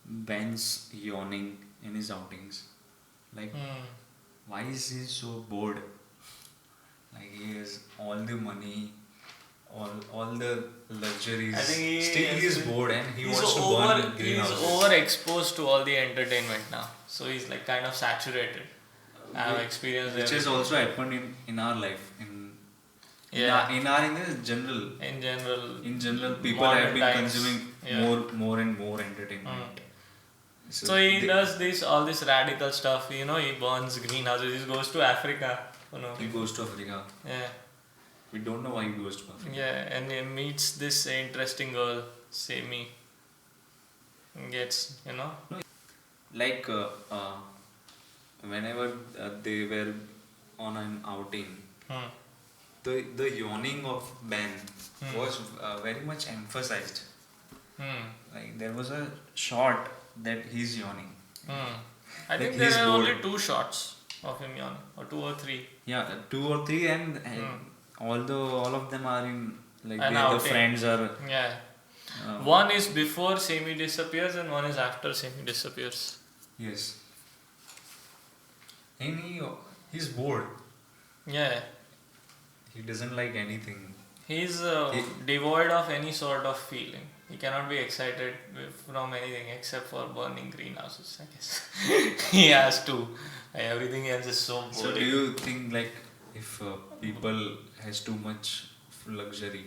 Ben's yawning in his outings. Like, why is he so bored? Like, he has all the money, all the luxuries. I think Still he is bored and he he's wants to burn he's greenhouses. overexposed to all the entertainment now, so he's like kind of saturated. have experienced which has everything. also happened in our life Yeah, in the general. in general, In general, people have modern been times. consuming Yeah. more and more Mm. entertainment. So So he they, does this all this radical stuff. You know, he burns greenhouses. He goes to Africa for no he reason. goes to Africa. Yeah, We don't know why he goes to Africa. yeah, and he meets this interesting girl, Semi. Gets, you know. Like whenever they were on an outing, Hmm. the yawning of Ben Hmm. was very much emphasized. Hmm. Like there was a shot that he's yawning. Hmm. I Like think there he's are bored. only 2 shots of him yawning, or 2 or 3. Yeah, 2 or 3, and Hmm. although all of them are in like An the outing. friends are. Yeah. Uh, One is before Semi disappears, and one is after Semi disappears. yes. And he's bored. Yeah. He doesn't like anything. He's He, devoid of any sort of feeling. He cannot be excited from anything except for burning greenhouses, I guess. He has to. Everything else is so boring. so do you think like if people has too much of luxury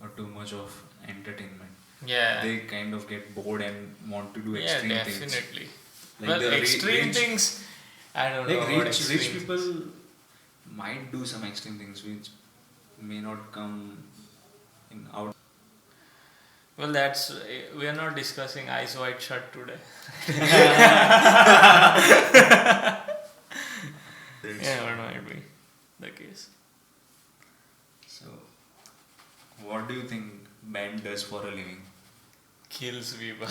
or too much of entertainment, Yeah. they kind of get bored and want to do Yeah, extreme things? definitely. Like Well, the extreme rich, things, I don't know like about rich extreme people things. might do some extreme things which may not come in out. Well, we are not discussing Eyes Wide Shut today. That's Yeah, what might be the case. So, what do you think Ben does for a living? Kills people.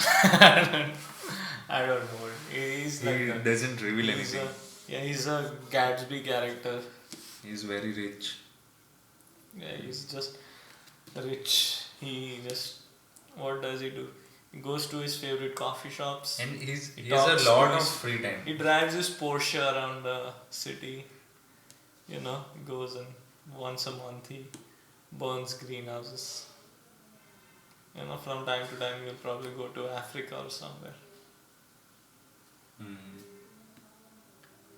I don't know. He's like He a, doesn't reveal he's anything. he's a Gatsby character. He's very rich. Yeah, he's just rich. He just, what does he do? He goes to his favorite coffee shops. And he He has talks a lot to of his- free time. He drives his Porsche around the city. You know, he goes and once a month he burns greenhouses. You know, from time to time he'll probably go to Africa or somewhere. Hmm.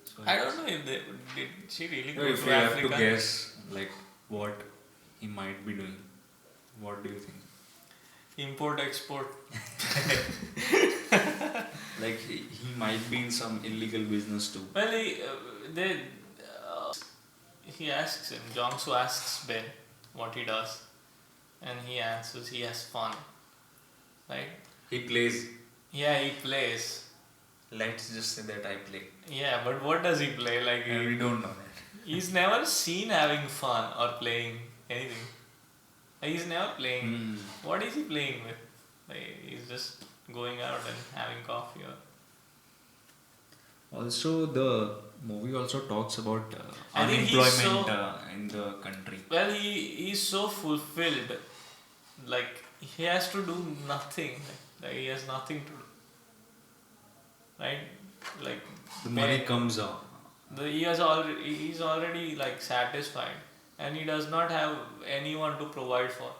So I don't know if did she really go if to you have Africa. to guess, like what he might be doing, what do you think? Import export. Like he might be in some illegal business too. Well, he asks him. Jongsu asks Ben what he does, and he answers he has fun, right? He plays. Yeah, he plays. Let's just say that I play. Yeah, but what does he play? Like And we don't know that. he's never seen having fun or playing anything. Like, he's never playing. Hmm. What is he playing with? Like, he's just going out and having coffee or. Also, the movie also talks about I think he's unemployment so- in the country. Well, he's so fulfilled. Like he has to do nothing. Like he has nothing to do. Right? Like The money Ben- comes out. he's already like satisfied, and he does not have anyone to provide for.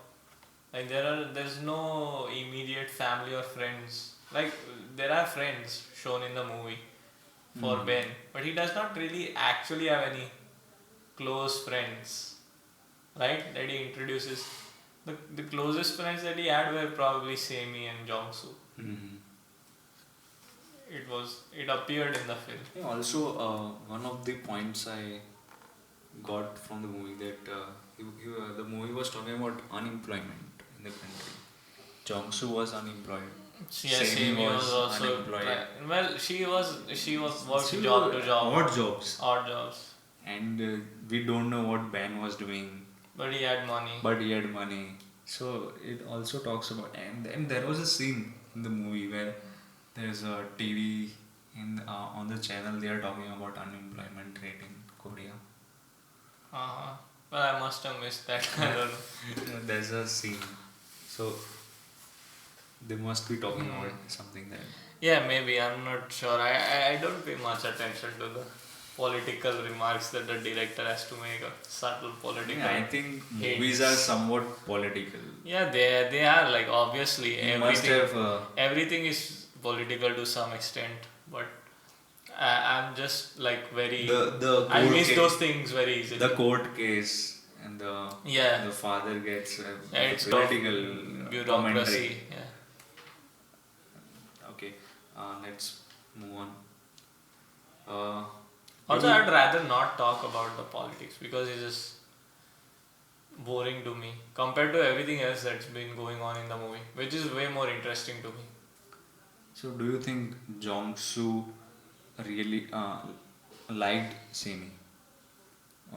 Like there's no immediate family or friends. Like there are friends shown in the movie for Hmm. Ben, but he does not really actually have any close friends, right? That he introduces. The closest friends that he had were probably Semi and Jongsu. Mhm. It appeared in the film. Yeah, also, one of the points I got from the movie that the movie was talking about unemployment in the country. Jongsu was unemployed. Yeah, Semi Semi was also unemployed. well. She was worked She job was to job, odd jobs, odd jobs, and we don't know what Ben was doing, but he had money. but he had money. So it also talks about, and then there was a scene in the movie where there's a TV on the channel. They are talking about unemployment rate in Korea. Well, I must have missed that. I don't know. There's a scene, so they must be talking about something there. Yeah, maybe I'm not sure. I don't pay much attention to the political remarks that the director has to make, or subtle political. Yeah, I think hints. movies are somewhat political. Yeah, they are like obviously You must everything. have Everything is political to some extent, but I'm just like very. The I court miss those case, things very the easily. court case, and Yeah, the father gets yeah, the it's of political commentary. bureaucracy. Yeah. Okay, let's move on. Uh, do Also, you I'd rather not talk about the politics because it's just boring to me compared to everything else that's been going on in the movie, which is way more interesting to me. so do you think Jong Soo really liked Semi,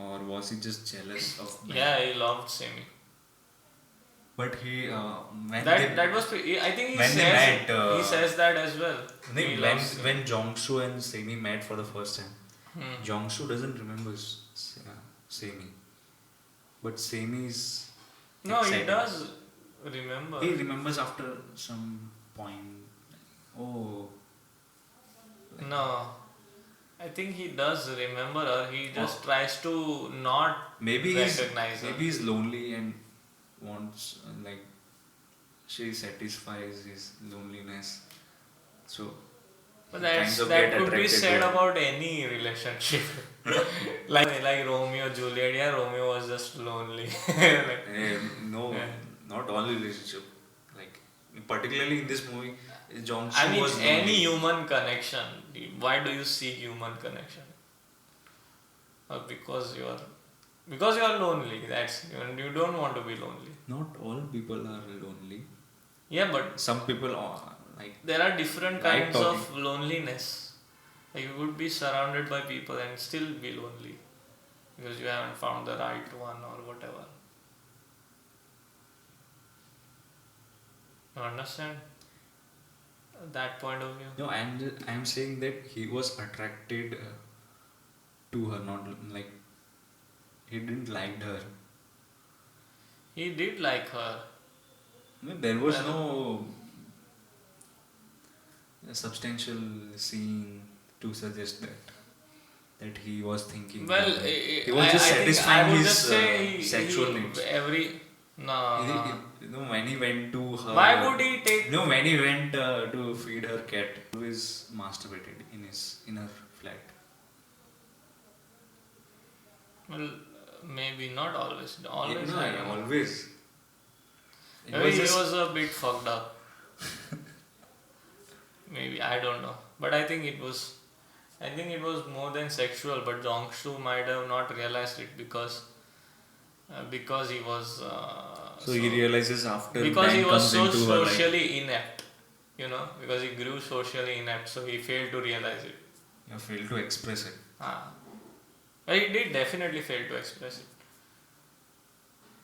or was he just jealous of Ben? Yeah, I loved Semi. But he That was I think when they met, he says that as well. He when loves Semi. Jong Soo and Semi met for the first time, Hmm. Jong Soo doesn't remember Semi, but Semi is No, he excited. does remember. He remembers after some point. Oh, like, No, I think he does remember her. He oh, just tries to not maybe recognize her. he's lonely and wants like she satisfies his loneliness. So But he kind of that get could be attracted to said her. about any relationship. like Romeo Juliet. Yeah, Romeo was just lonely. Like, No, yeah. not all relationship. Like particularly in this movie, Jong I Soo mean, was any lonely. human connection. Why do you seek human connection? Because you are lonely. That's you don't want to be lonely. Not all people are lonely. Yeah, but Some people are like there are different like kinds talking. of loneliness. Like you would be surrounded by people and still be lonely because you haven't found the right one or whatever. You understand that point of view? No, I'm saying that he was attracted to her, not like he didn't like her. He did like her. I mean, there was Well, no substantial scene to suggest that he was thinking well, about her. He was just I think I satisfying would his just say sexual needs. no, no. You know, when he went to Why her, would he take? you know, when he went to feed her cat, he always masturbated in her flat. Well, maybe not always. Yeah, Always, no, I don't know. always. It Maybe was he just was a bit fucked up. Maybe I don't know, but I think it was. I think it was more than sexual, but Jongshu might have not realized it because he was so he realizes after because he Ben was comes so into her life. socially inept, because he grew socially inept, so he failed to realize it. You fail to express it. Ah. Well, he did definitely fail to express it,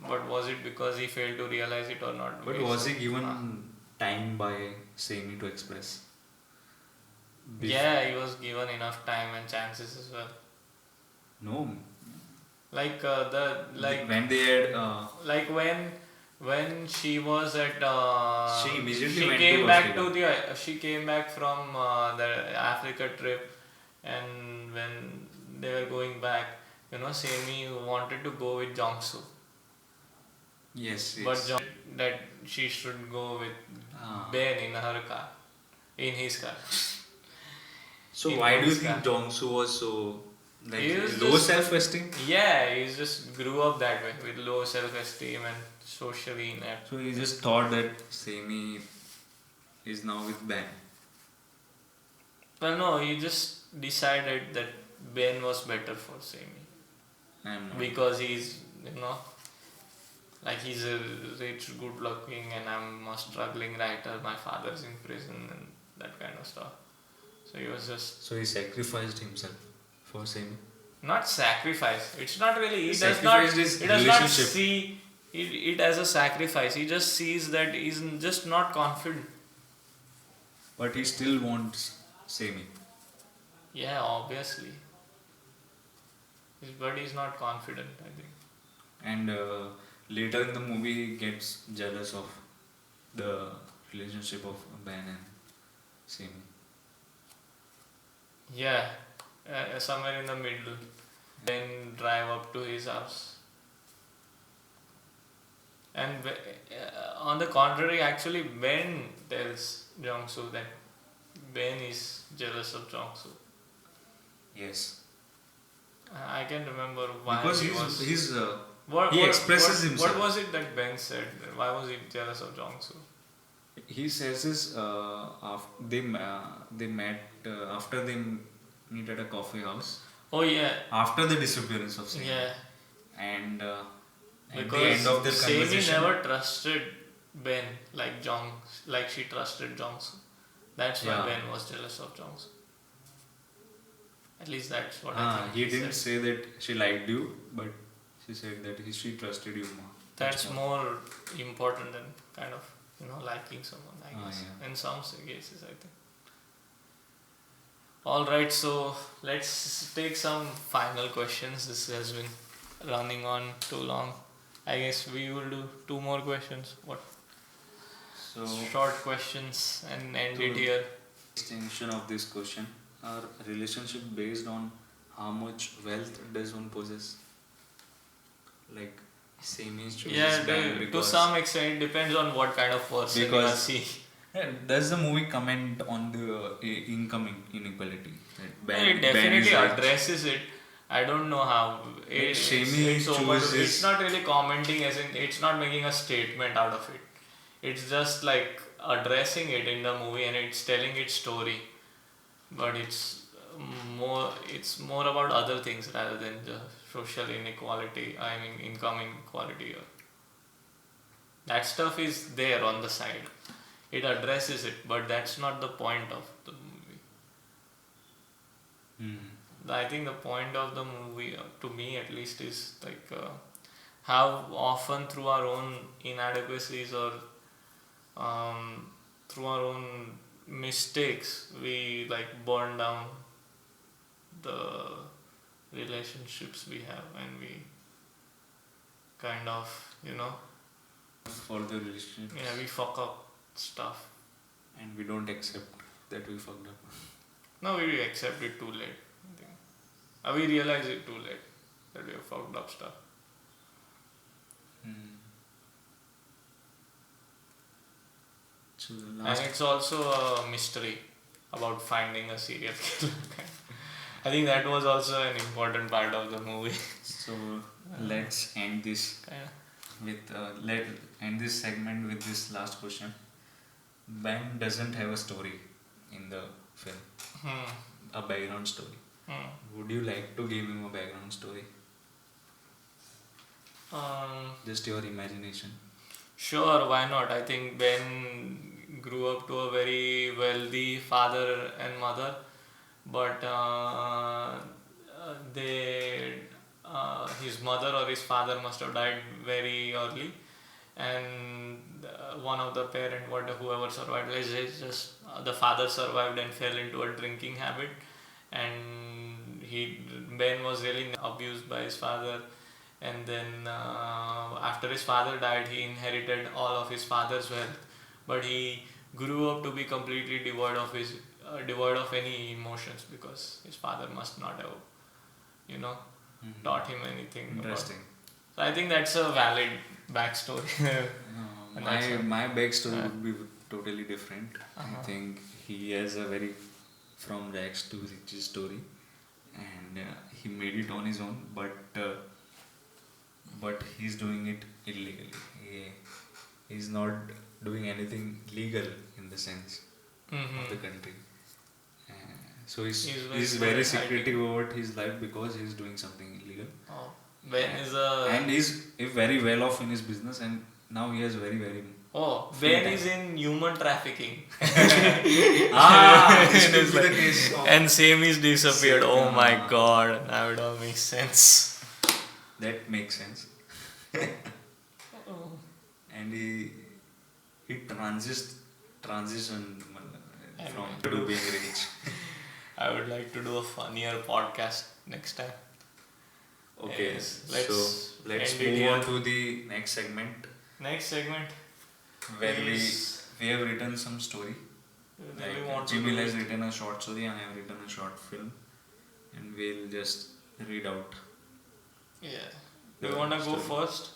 but was it because he failed to realize it or not? But was he given time by Sami to express? Yeah, he was given enough time and chances as well. No. Like When they had like when she was at she immediately she went came to back Africa. to the she came back from the Africa trip, and when they were going back, Semi wanted to go with Jongsu, Yes, but yes. that she should go with Ah. Ben in her car, in his car. So In why do you Ben's think car. Jongsu was so like He was low just self-esteem? Yeah, he just grew up that way with low self-esteem and socially inept. So he just thought that Sami is now with Ben. Well, no, he just decided that Ben was better for Semi I'm not. because he's, like he's a rich, good-looking, and I'm a struggling writer. My father's in prison and that kind of stuff. So he was just So he sacrificed himself for Sami. not sacrifice. It's not really. He sacrificed his He does not relationship. see it as a sacrifice. He just sees that he's just not confident. But he still wants Sami. Yeah, obviously. But he's not confident, I think. And later in the movie he gets jealous of the relationship of Ben and Sami. Yeah, somewhere in the middle. Then drive up to his house. And on the contrary, actually, Ben tells Jongsu that Ben is jealous of Jongsu. Yes, I can remember why because he was. he expresses What himself. was it that Ben said? Why was he jealous of Jong-soo? He says this after they met after they meet at a coffee house Oh yeah, after the disappearance of Sami, yeah. and at the Because end of their Sami conversation, never trusted Ben like she trusted Jong-soo. That's why yeah, Ben was jealous of Jong-soo. At least that's what I think he he didn't said. say that she liked you, but she said that she trusted you more, much That's more. more important than kind of liking someone, I guess. Yeah. In some cases, I think. All right, so let's take some final questions. This has been running on too long. I guess we will do two more questions. What So, short questions and end to it here. extension of this question, are relationship based on how much wealth does one possess? Like, Sami chooses Yeah, Ben to because some extent, it depends on what kind of person you are because seeing. yeah, does the movie comment on the income inequality? That Well, it Ben is definitely rich. addresses it. I don't know how. Sami It's open. chooses. It's not really commenting, as in it's not making a statement out of it. It's just like addressing it in the movie, and it's telling its story. But it's more about other things rather than just social inequality. I mean, income inequality. That stuff is there on the side. It addresses it, but that's not the point of the movie. I think the point of the movie, to me at least, is like how often through our own inadequacies or through our own mistakes we like burn down the relationships we have, and we kind of For the relationship, we fuck up stuff. and we don't accept that we fucked up. No, we accept it too late. I think. We realize it too late that we have fucked up stuff. So the And last, it's also a mystery about finding a serial killer. I think that was also an important part of the movie. so let's end this with let end this segment with this last question. Ben doesn't have a story in the film, a background story. Would you like to give him a background story? Just your imagination. Sure, why not? I think Ben grew up to a very wealthy father and mother, but his mother or his father must have died very early, and one of the parent, whoever survived, let's say just the father survived and fell into a drinking habit, and Ben was really abused by his father, and then after his father died, he inherited all of his father's wealth, but he grew up to be completely devoid of any emotions, because his father must not have taught him anything Interesting. so I think that's a valid backstory. And that's My backstory would be totally different. Uh-huh. I think he has a very from rags to riches story, and he made it on his own, but he's doing it illegally. He's not doing anything legal in the sense of the country. So he's very good at secretive about his life because he's doing something illegal. Oh, Ben is a. And he's very well off in his business, and now he has very Oh, free Ben time. is in human trafficking. This could be the case of And same is disappeared. Oh my Ah. god, now it all makes sense. that makes sense. And he transitioned from to being rich. I would like to do a funnier podcast next time. Okay, Yes, so let's end it move on here. to the next segment Next segment. where is- we have written some story. do we Like want to Jimmy do has it? written a short story and I have written a short film, and we'll just read out. Yeah. Do you want to go Story. first?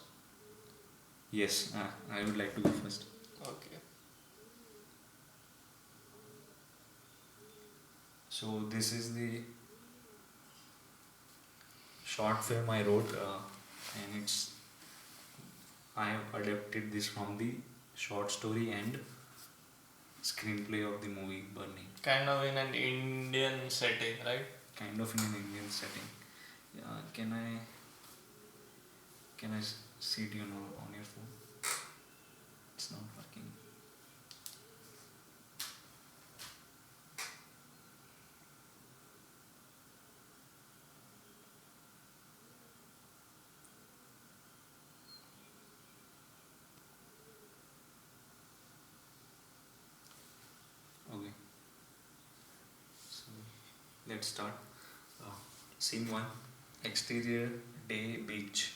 Yes, I would like to go first. Okay. So this is the short film I wrote, and it's I have adapted this from the short story and screenplay of the movie Burning, Kind of in an Indian setting, right? kind of in an Indian setting. Can I see it, on your phone? It's not working. Okay, so let's start. Uh, Scene 1. Exterior day beach.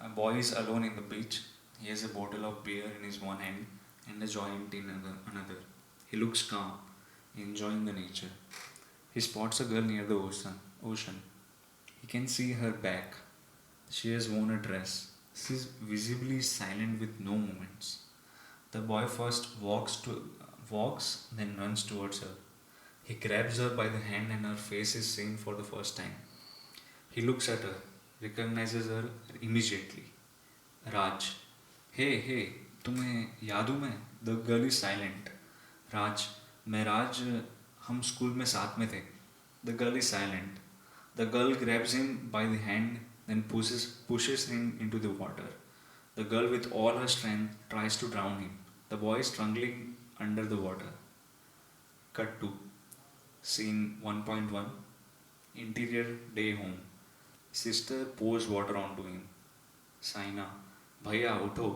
A boy is alone in the beach. He has a bottle of beer in his one hand and a joint in another. He looks calm, enjoying the nature. He spots a girl near the ocean. He can see her back. She has worn a dress. She is visibly silent with no movements. The boy first walks, then runs towards her. He grabs her by the hand and her face is seen for the first time. He looks at her, recognizes her immediately. Raj. Hey, hey, तुम्हें याद हूँ मैं? The girl is silent. Raj. मैं राज हम school में साथ में थे. The girl is silent. The girl grabs him by the hand, then pushes him into the water. The girl, with all her strength, tries to drown him. The boy is struggling under the water. Cut to scene 1.1. Interior day home. Sister pours water onto him. Saina. भैया उठो,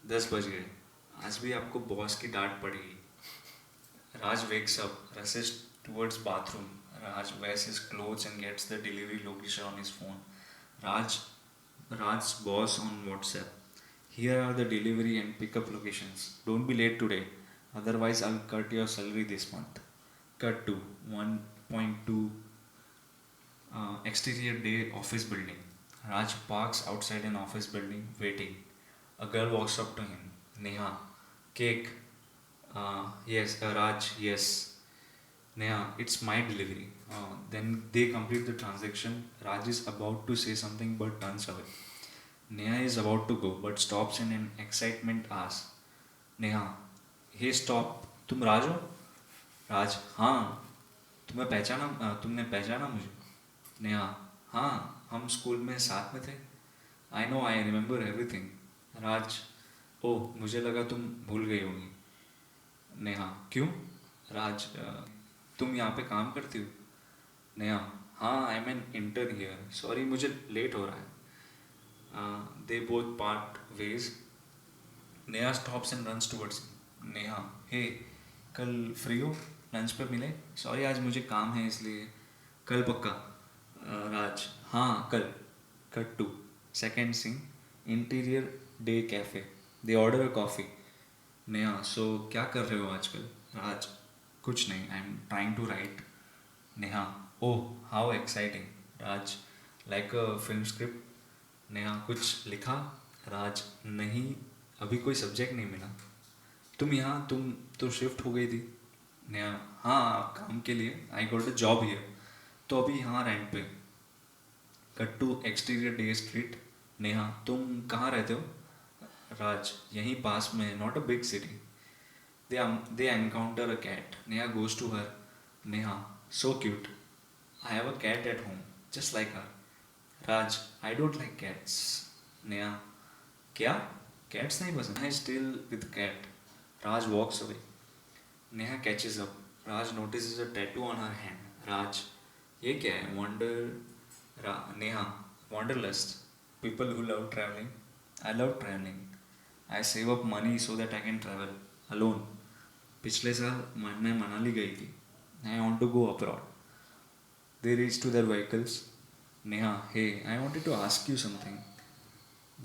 10 बज गए. आज भी आपको boss की डांट पड़ेगी. Raj wakes up, rushes towards bathroom. Raj wears his clothes and gets the delivery location on his phone. Raj's boss on WhatsApp. Here are the delivery and pickup locations. Don't be late today, otherwise I'll cut your salary this month. Cut to 1.2. Exterior day office building. Raj parks outside an office building waiting. A girl walks up to him. Neha, cake. Yes, Raj, yes. Neha, it's my delivery. Then they complete the transaction. Raj is about to say something but turns away. Neha is about to go but stops and in excitement asks, Neha, hey stop, तुम राज हो? राज, हाँ. तुमने पहचाना मुझे? नेहा, हाँ, हम school में साथ में थे. I know, I remember everything. Raj, oh, मुझे लगा तुम भूल गई होगी. नेहा, क्यों? राज, तुम यहाँ पे काम करती हो? नेहा, हाँ, I am an intern here. Sorry, मुझे लेट हो रहा है. They both part ways. Neha stops and runs towards. Neha, hey, कल फ्री हो? लंच पे मिले? सॉरी, आज मुझे काम है इसलिए. कल पक्का. राज, हाँ, कल. Cut to second scene. Interior day cafe. They order a coffee. Neha, so क्या कर रहे हो आजकल? राज, कुछ नहीं, I am trying to write. Neha, oh, how exciting. Raj, like a film script. Neha, कुछ लिखा? राज, नहीं, अभी कोई सब्जेक्ट नहीं मिला. तुम तो शिफ्ट हो गई थी. नेहा, हाँ, काम के लिए. I got a job here. तो अभी यहाँ रेंट पे. Cut to exterior day street. Neha, तुम कहाँ रहते हो? राज, यहीं पास में, not a big city. They encounter a cat. Neha goes to her. Neha, so cute. I have a cat at home, just like her. Raj, I don't like cats. Neha, क्या? Cats नहीं पसंद? I still with cat. Raj walks away. Neha catches up. Raj notices a tattoo on her hand. Raj, ये क्या है? Neha, wanderlust. People who love traveling. I love traveling. I save up money so that I can travel alone. पिछले साल मैं मनाली गई थी. I want to go abroad. They reach to their vehicles. Neha, hey, I wanted to ask you something.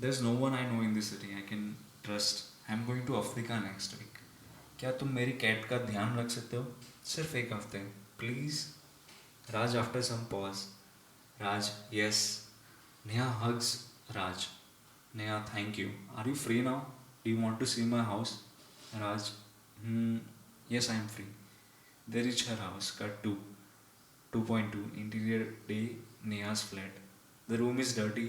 There's no one I know in this city I can trust. I'm going to Africa next week. क्या तुम मेरी cat का ध्यान रख सकते हो? सिर्फ एक हफ्ते, please. Raj after some pause. Raj, yes. Neha hugs Raj. Neha, thank you. Are you free now? Do you want to see my house? Raj, yes, I am free. They reach her house. Cut to 2.2. Interior day, Neha's flat. The room is dirty.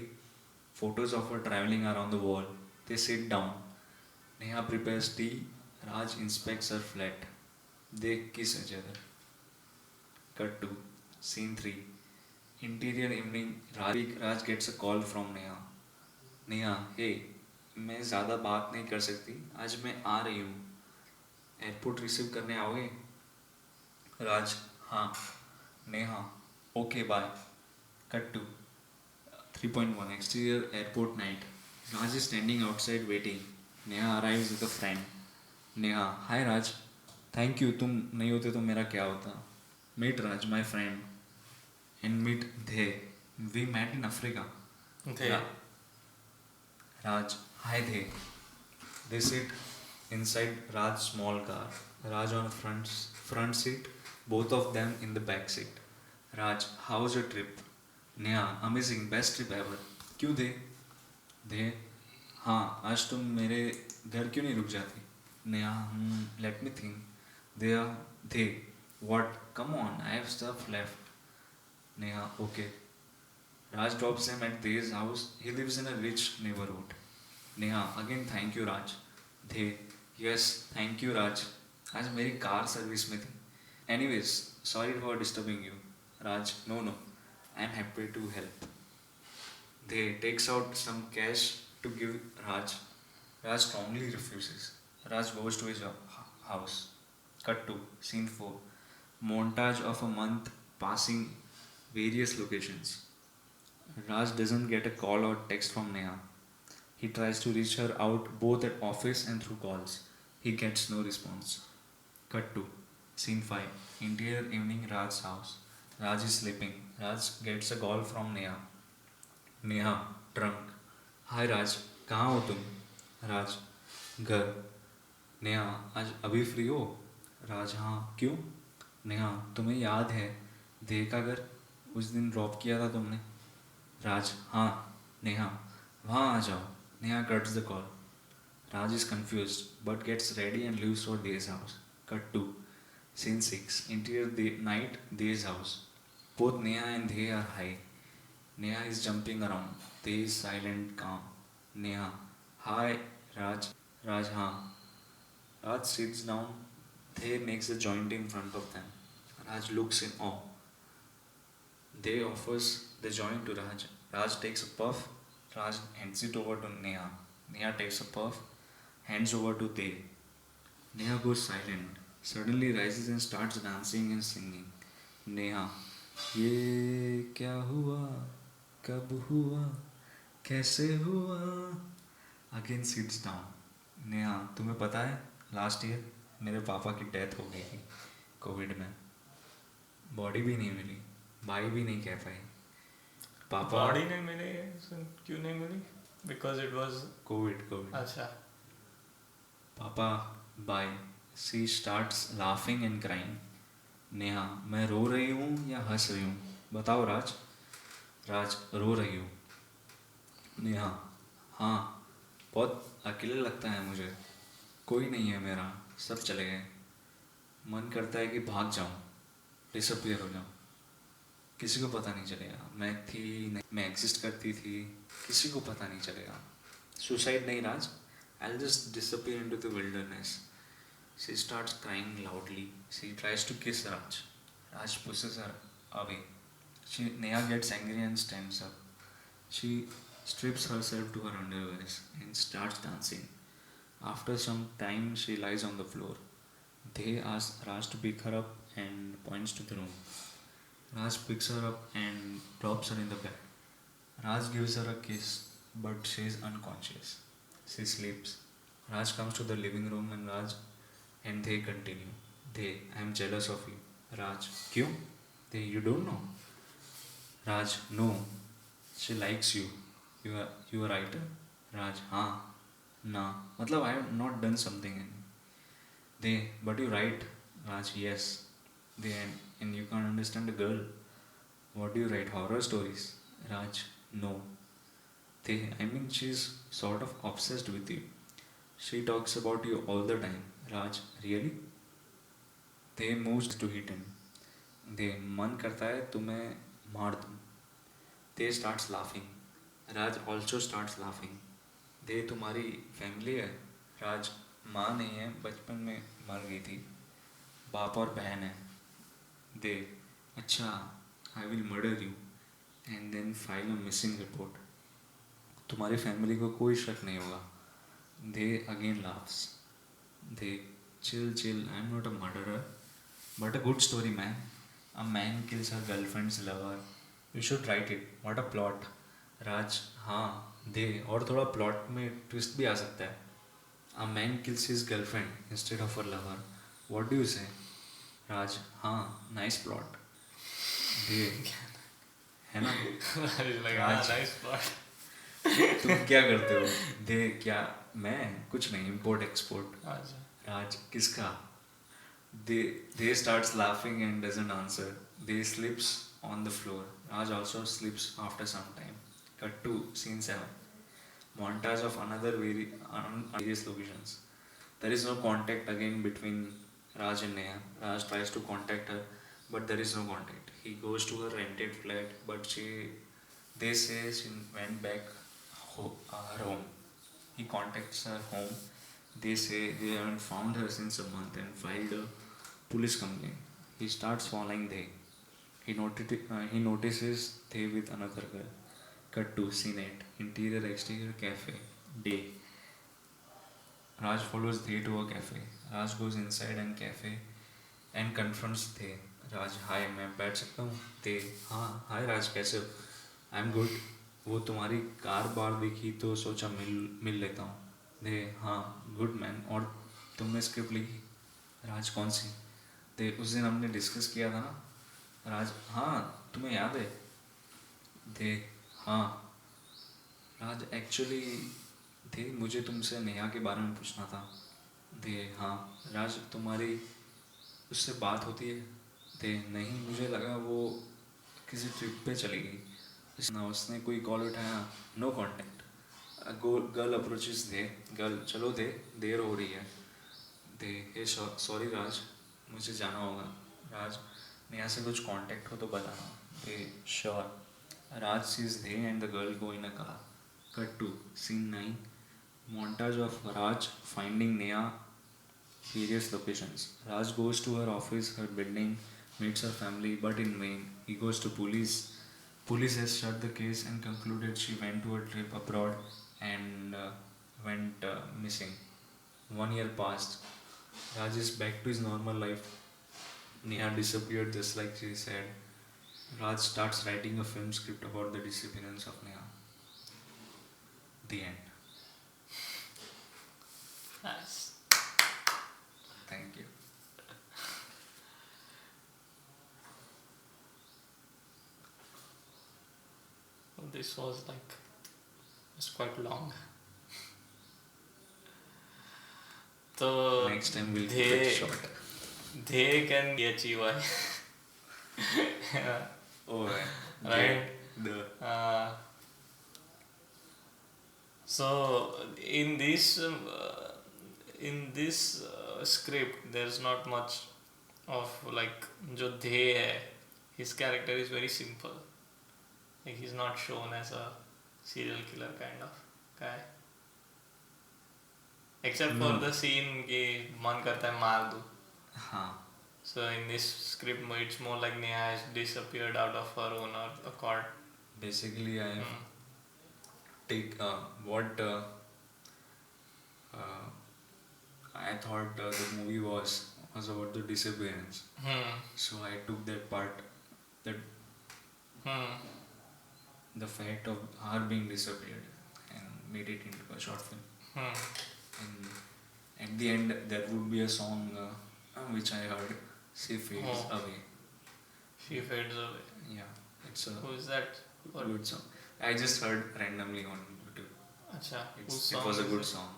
Photos of her traveling are on the wall. They sit down. Neha prepares tea. Raj inspects her flat. They kiss each other. Cut to scene 3. Interior evening. Raj gets a call from Neha. Neha hey मैं ज़्यादा बात नहीं कर सकती आज मैं आ रही हूँ एयरपोर्ट रिसीव करने आओगे राज हाँ Neha okay bye cut to 3.1 exterior airport night Raj is standing outside waiting Neha arrives with a friend Neha hi Raj thank you तुम नहीं होते तो मेरा क्या होता meet Raj my friend and meet the we met in Africa Okay. Raj, hi there. They sit inside Raj's small car. Raj on front seat, both of them in the back seat. Raj, how's your trip? Neha, amazing, best trip ever. क्यों दे हाँ आज तुम मेरे घर क्यों नहीं रुक जाती Neha let me think they what come on I have stuff left Neha okay Raj drops him at De's house. He lives in a rich neighborhood. Neha, again thank you Raj. They, yes, thank you Raj. आज मेरी car service में थी. Anyways, sorry for disturbing you. Raj, no, I'm happy to help. They takes out some cash to give Raj. Raj strongly refuses. Raj goes to his house. Cut to scene 4. Montage of a month passing various locations. Raj doesn't get a call or text from Neha. He tries to reach her out both at office and through calls. He gets no response. Cut to scene 5. Interior evening Raj's house. Raj is sleeping. Raj gets a call from Neha. Neha, drunk. Hi Raj, कहाँ हो तुम? राज, घर. नेहा, आज अभी free हो? राज, हाँ, क्यों? नेहा, तुम्हें याद है देह का घर उस दिन ड्रॉप किया था तुमने? Raj, हाँ नेहा वहाँ आ जाओ Neha cuts the call. Raj is confused but gets ready and leaves for De's house. Cut to scene 6. Interior night De's house. Both Neha and De are high. Neha is jumping around. De is silent, calm. Neha, hi Raj. Raj, हाँ. Raj sits down. De makes a joint in front of them. Raj looks in awe. De offers the joint to Raj. Raj takes a puff. Raj hands it over to Neha. Neha takes a puff, hands over to De. Neha goes silent. Suddenly rises and starts dancing and singing. Neha, ये क्या हुआ? कब हुआ? कैसे हुआ? Again sits down. Neha, तुम्हें पता है लास्ट ईयर मेरे पापा की डेथ हो गई थी कोविड में. बॉडी भी नहीं मिली, भाई भी नहीं कह पाई. पापा बॉडी नहीं मिली क्यों नहीं मिली बिकॉज इट वाज कोविड. अच्छा पापा bye. She starts laughing and crying. Neha, मैं रो रही हूँ या हंस रही हूँ? बताओ राज. राज, रो रही हूँ. नेहा, हाँ बहुत अकेले लगता है मुझे. कोई नहीं है मेरा, सब चले गए. मन करता है कि भाग जाऊँ, डिसअपियर हो जाऊँ. किसी को पता नहीं चलेगा मैं थी नहीं, मैं एग्जिस्ट करती थी, किसी को पता नहीं चलेगा. सुसाइड नहीं राज, I'll just disappear into the wilderness. She starts crying loudly. She tries to kiss Raj. Raj pushes her away. Neha gets angry and stands up. She strips herself to her underwears and starts dancing. After some time, she lies on the floor. They ask Raj to pick her up and points to the room. Raj picks her up and drops her in the bed. Raj gives her a kiss, but she is unconscious. She sleeps. Raj comes to the living room and they continue. I am jealous of you. Raj, क्यों? You don't know. Raj, no. She likes you. You are writer? Raj, हाँ. ना. मतलब I have not done something. But you write. Raj, yes. And you can't understand a girl. What do you write? Horror stories? Raj, no. She's sort of obsessed with you. She talks about you all the time. Raj, really? They moves to hit him. मन करता है तुम्हें मार दूं. They starts laughing. Raj also starts laughing. दे तुम्हारी family है? राज, माँ नहीं है, बचपन में मर गई थी, बाप और बहन है. दे, अच्छा, I will murder you and then file a missing report. तुम्हारी फैमिली को कोई शक नहीं होगा. Dey again laughs. Dey, chill, I'm not a murderer, but a good story, man. A man kills her girlfriend's lover. You should write it. What a plot. राज, हाँ, दे, और थोड़ा plot में ट्विस्ट भी आ सकता है. A man kills his girlfriend instead of her lover. What do you say? राज, हाँ, nice plot. दे, है ना? like, राज, nice part. तुम क्या करते हो? दे, क्या? मैं कुछ नहीं, इम्पोर्ट एक्सपोर्ट. अच्छा. राज, किसका? They starts laughing and doesn't answer. They slips on the floor. Raj also slips after some time. Cut to scene 7. Montage of another various locations. There is no contact again between Raj and Neha. Raj tries to contact her, but there is no contact. He goes to her rented flat, but they say she went back her home. He contacts her home. They say they haven't found her since a month and filed a police complaint. He starts following they. He notices they with another girl. Cut to scene 8. Interior exterior cafe. Day. Raj follows they to a cafe. Raj goes inside and cafe and confronts they. राज, हाय, मैं बैठ सकता हूँ? दे, हाँ, हाय राज, कैसे हो? I am good. वो तुम्हारी car बार देखी तो सोचा मिल लेता हूँ. दे, हाँ, गुड मैन. और तुमने स्क्रिप्ट लिखी? राज, कौन सी? दे, उस दिन हमने डिस्कस किया था ना. राज, हाँ, तुम्हें याद है? दे, हाँ. राज, एक्चुअली दे, मुझे तुमसे नेहा के बारे में पूछना था. दे, हाँ. राज, तुम्हारी उससे बात होती है? दे, नहीं, मुझे लगा वो किसी ट्रिप पे चली गई. ना उसने कोई कॉल उठाया. No contact. Girl approaches Dey. Girl, चलो दे, देर हो रही है. दे, हे सॉरी राज, मुझे जाना होगा. राज, नेहा से कुछ कांटेक्ट हो तो बताना. They, sure. Raj sees they and the girl go in a car. Cut to scene 9. Montage of Raj finding Neha various locations. Raj goes to her office, her building, meets her family, but in vain. He goes to police. Police has shut the case and concluded she went to a trip abroad and went missing. 1 year passed. Raj is back to his normal life. Neha disappeared just like she said. Raj starts writing a film script about the disappearance of Neha. The end. Nice. Thank you. This was it's quite long. So Next time we'll keep it short. they can be achieved. Yeah. Oh, Right. The So in this script, there's not much of जो they है. His character is very simple. Like he's not shown as a serial killer kind of guy. Except for the scene कि मन करता है मार दूँ. हाँ. So in this script, it's more like Neha has disappeared out of her own accord. Basically, I take what I thought the movie was about the disappearance. So I took that part, that the fact of her being disappeared, and made it into a short film. And at the end, there would be a song which I heard. She fades away. She fades away. Yeah, it's a Who is that? good song. I just heard randomly on YouTube. Acha, It was a good song.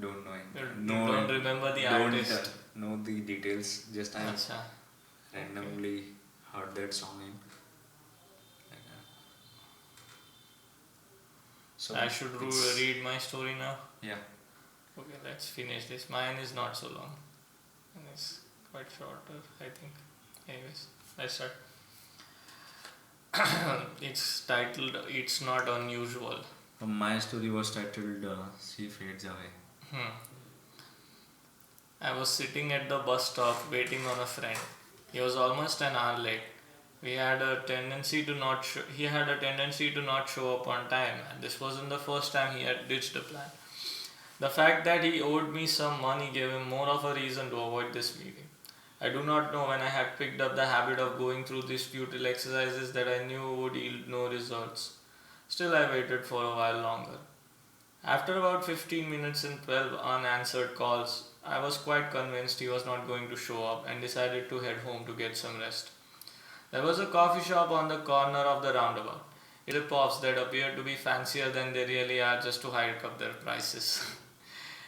Don't know it. You don't remember the artist? Don't know the details. Just I Acha. randomly heard that song in. So I should read my story now. Yeah. Okay, let's finish this. Mine is not so long, and it's quite shorter, I think. Anyways, let's start. It's titled It's Not Unusual. My story was titled She Fades Away. Hmm. I was sitting at the bus stop waiting on a friend. He was almost an hour late. He had a tendency to not show up on time, and this wasn't the first time he had ditched a plan. The fact that he owed me some money gave him more of a reason to avoid this meeting. I do not know when I had picked up the habit of going through these futile exercises that I knew would yield no results. Still, I waited for a while longer. After about 15 minutes and 12 unanswered calls, I was quite convinced he was not going to show up and decided to head home to get some rest. There was a coffee shop on the corner of the roundabout. It had puffs that appeared to be fancier than they really are just to hike up their prices.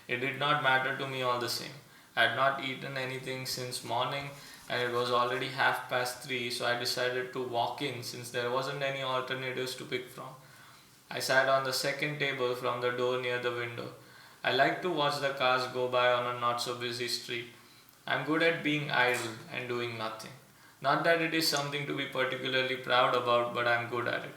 It did not matter to me all the same. I had not eaten anything since morning and it was already 3:30, so I decided to walk in since there wasn't any alternatives to pick from. I sat on the second table from the door near the window. I like to watch the cars go by on a not so busy street. I'm good at being idle and doing nothing. Not that it is something to be particularly proud about, but I'm good at it.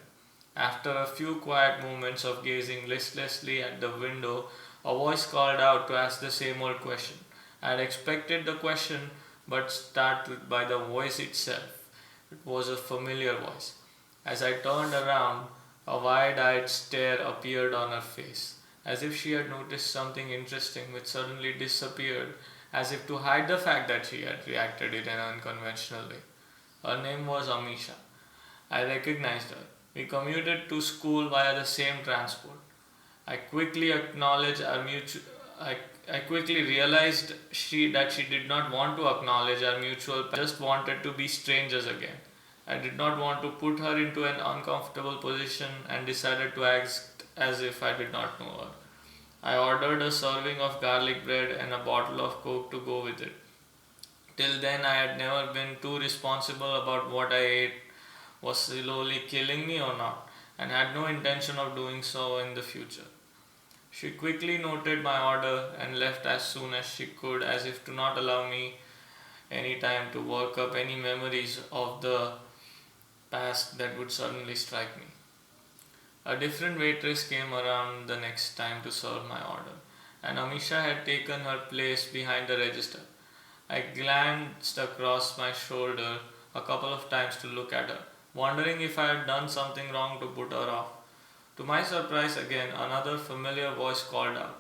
After a few quiet moments of gazing listlessly at the window, a voice called out to ask the same old question. I had expected the question, but started by the voice itself. It was a familiar voice. As I turned around, a wide eyed stare appeared on her face, as if she had noticed something interesting which suddenly disappeared, as if to hide the fact that she had reacted in an unconventional way. Her name was Amisha. I recognized her. We commuted to school via the same transport. I quickly acknowledged our mutual. I quickly realized that she did not want to acknowledge our mutual. Just wanted to be strangers again. I did not want to put her into an uncomfortable position and decided to act as if I did not know her. I ordered a serving of garlic bread and a bottle of coke to go with it. Till then, I had never been too responsible about what I ate was slowly killing me or not, and had no intention of doing so in the future. She quickly noted my order and left as soon as she could, as if to not allow me any time to work up any memories of the past that would suddenly strike me. A different waitress came around the next time to serve my order, and Amisha had taken her place behind the register. I glanced across my shoulder a couple of times to look at her, wondering if I had done something wrong to put her off. To my surprise, again, another familiar voice called out.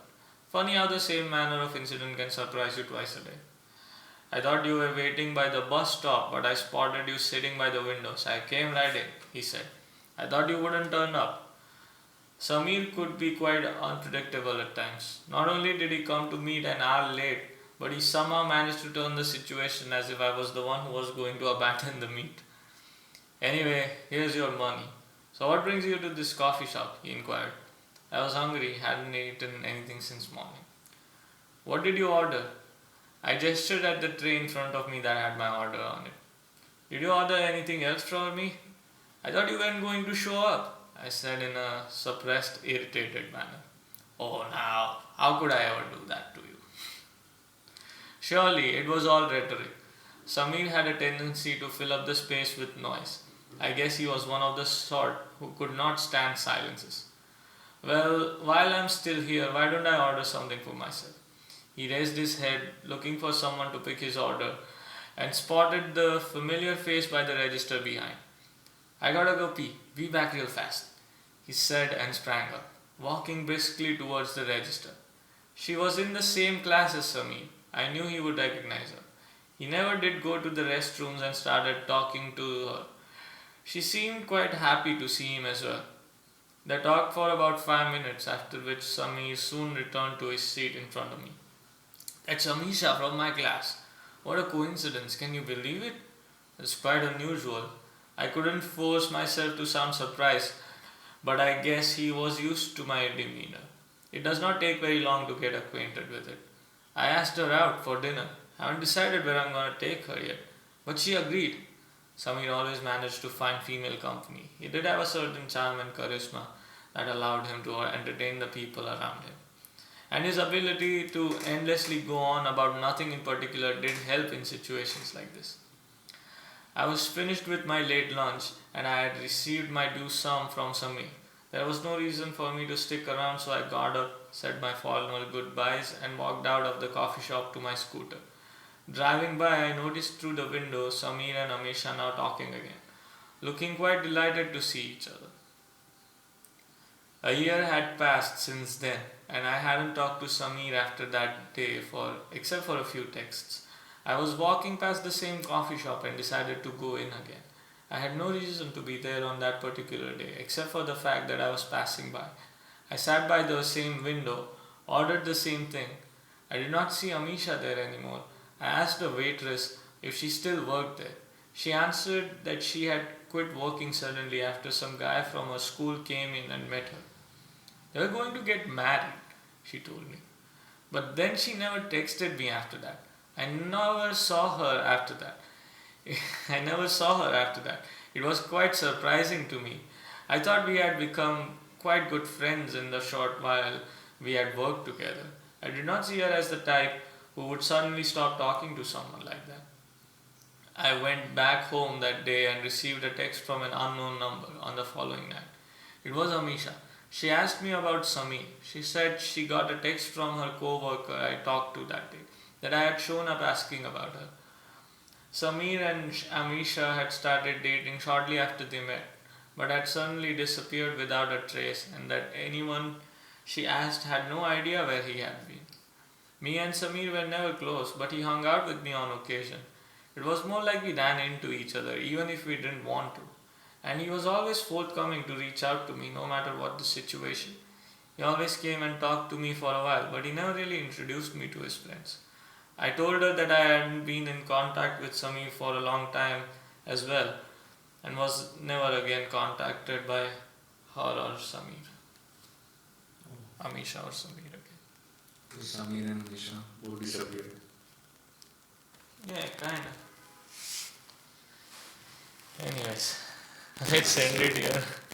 Funny how the same manner of incident can surprise you twice a day. I thought you were waiting by the bus stop, but I spotted you sitting by the window, so I came right in, he said. I thought you wouldn't turn up. Samir could be quite unpredictable at times. Not only did he come to meet an hour late, but he somehow managed to turn the situation as if I was the one who was going to abandon the meet. Anyway, here's your money. So, what brings you to this coffee shop? He inquired. I was hungry, hadn't eaten anything since morning. What did you order? I gestured at the tray in front of me that had my order on it. Did you order anything else for me? I thought you weren't going to show up, I said in a suppressed, irritated manner. Oh, now, how could I ever do that to you? Surely, it was all rhetoric. Samir had a tendency to fill up the space with noise. I guess he was one of the sort who could not stand silences. Well, while I'm still here, why don't I order something for myself? He raised his head, looking for someone to pick his order, and spotted the familiar face by the register behind. I gotta go pee. Be back real fast, he said and sprang up, walking briskly towards the register. She was in the same class as Samir. I knew he would recognize her. He never did go to the restrooms and started talking to her. She seemed quite happy to see him as well. They talked for about 5 minutes, after which Samir soon returned to his seat in front of me. That's Amisha from my class. What a coincidence, can you believe it? It's quite unusual. I couldn't force myself to sound surprised, but I guess he was used to my demeanor. It does not take very long to get acquainted with it. I asked her out for dinner. Haven't decided where I'm going to take her yet, but she agreed. Samir always managed to find female company. He did have a certain charm and charisma that allowed him to entertain the people around him. And his ability to endlessly go on about nothing in particular did help in situations like this. I was finished with my late lunch and I had received my due sum from Samir. There was no reason for me to stick around, so I got up, said my formal goodbyes, and walked out of the coffee shop to my scooter. Driving by, I noticed through the window Samir and Amisha now talking again, looking quite delighted to see each other. A year had passed since then, and I hadn't talked to Samir after that day except for a few texts. I was walking past the same coffee shop and decided to go in again. I had no reason to be there on that particular day except for the fact that I was passing by. I sat by the same window, ordered the same thing. I did not see Amisha there anymore. I asked the waitress if she still worked there. She answered that she had quit working suddenly after some guy from her school came in and met her. They were going to get married, she told me. But then she never texted me after that. I never saw her after that. I never saw her after that. It was quite surprising to me. I thought we had become quite good friends in the short while we had worked together. I did not see her as the type who would suddenly stop talking to someone like that. I went back home that day and received a text from an unknown number on the following night. It was Amisha. She asked me about Samir. She said she got a text from her co-worker I talked to that day that I had shown up asking about her. Samir and Amisha had started dating shortly after they met, but had suddenly disappeared without a trace, and that anyone she asked had no idea where he had been. Me and Samir were never close, but he hung out with me on occasion. It was more like we ran into each other, even if we didn't want to. And he was always forthcoming to reach out to me, no matter what the situation. He always came and talked to me for a while, but he never really introduced me to his friends. I told her that I hadn't been in contact with Samir for a long time as well, and was never again contacted by her or Samir. Amisha or Samir again. Samir and Misha both disappeared. Yeah, kinda. Anyways, let's end it here.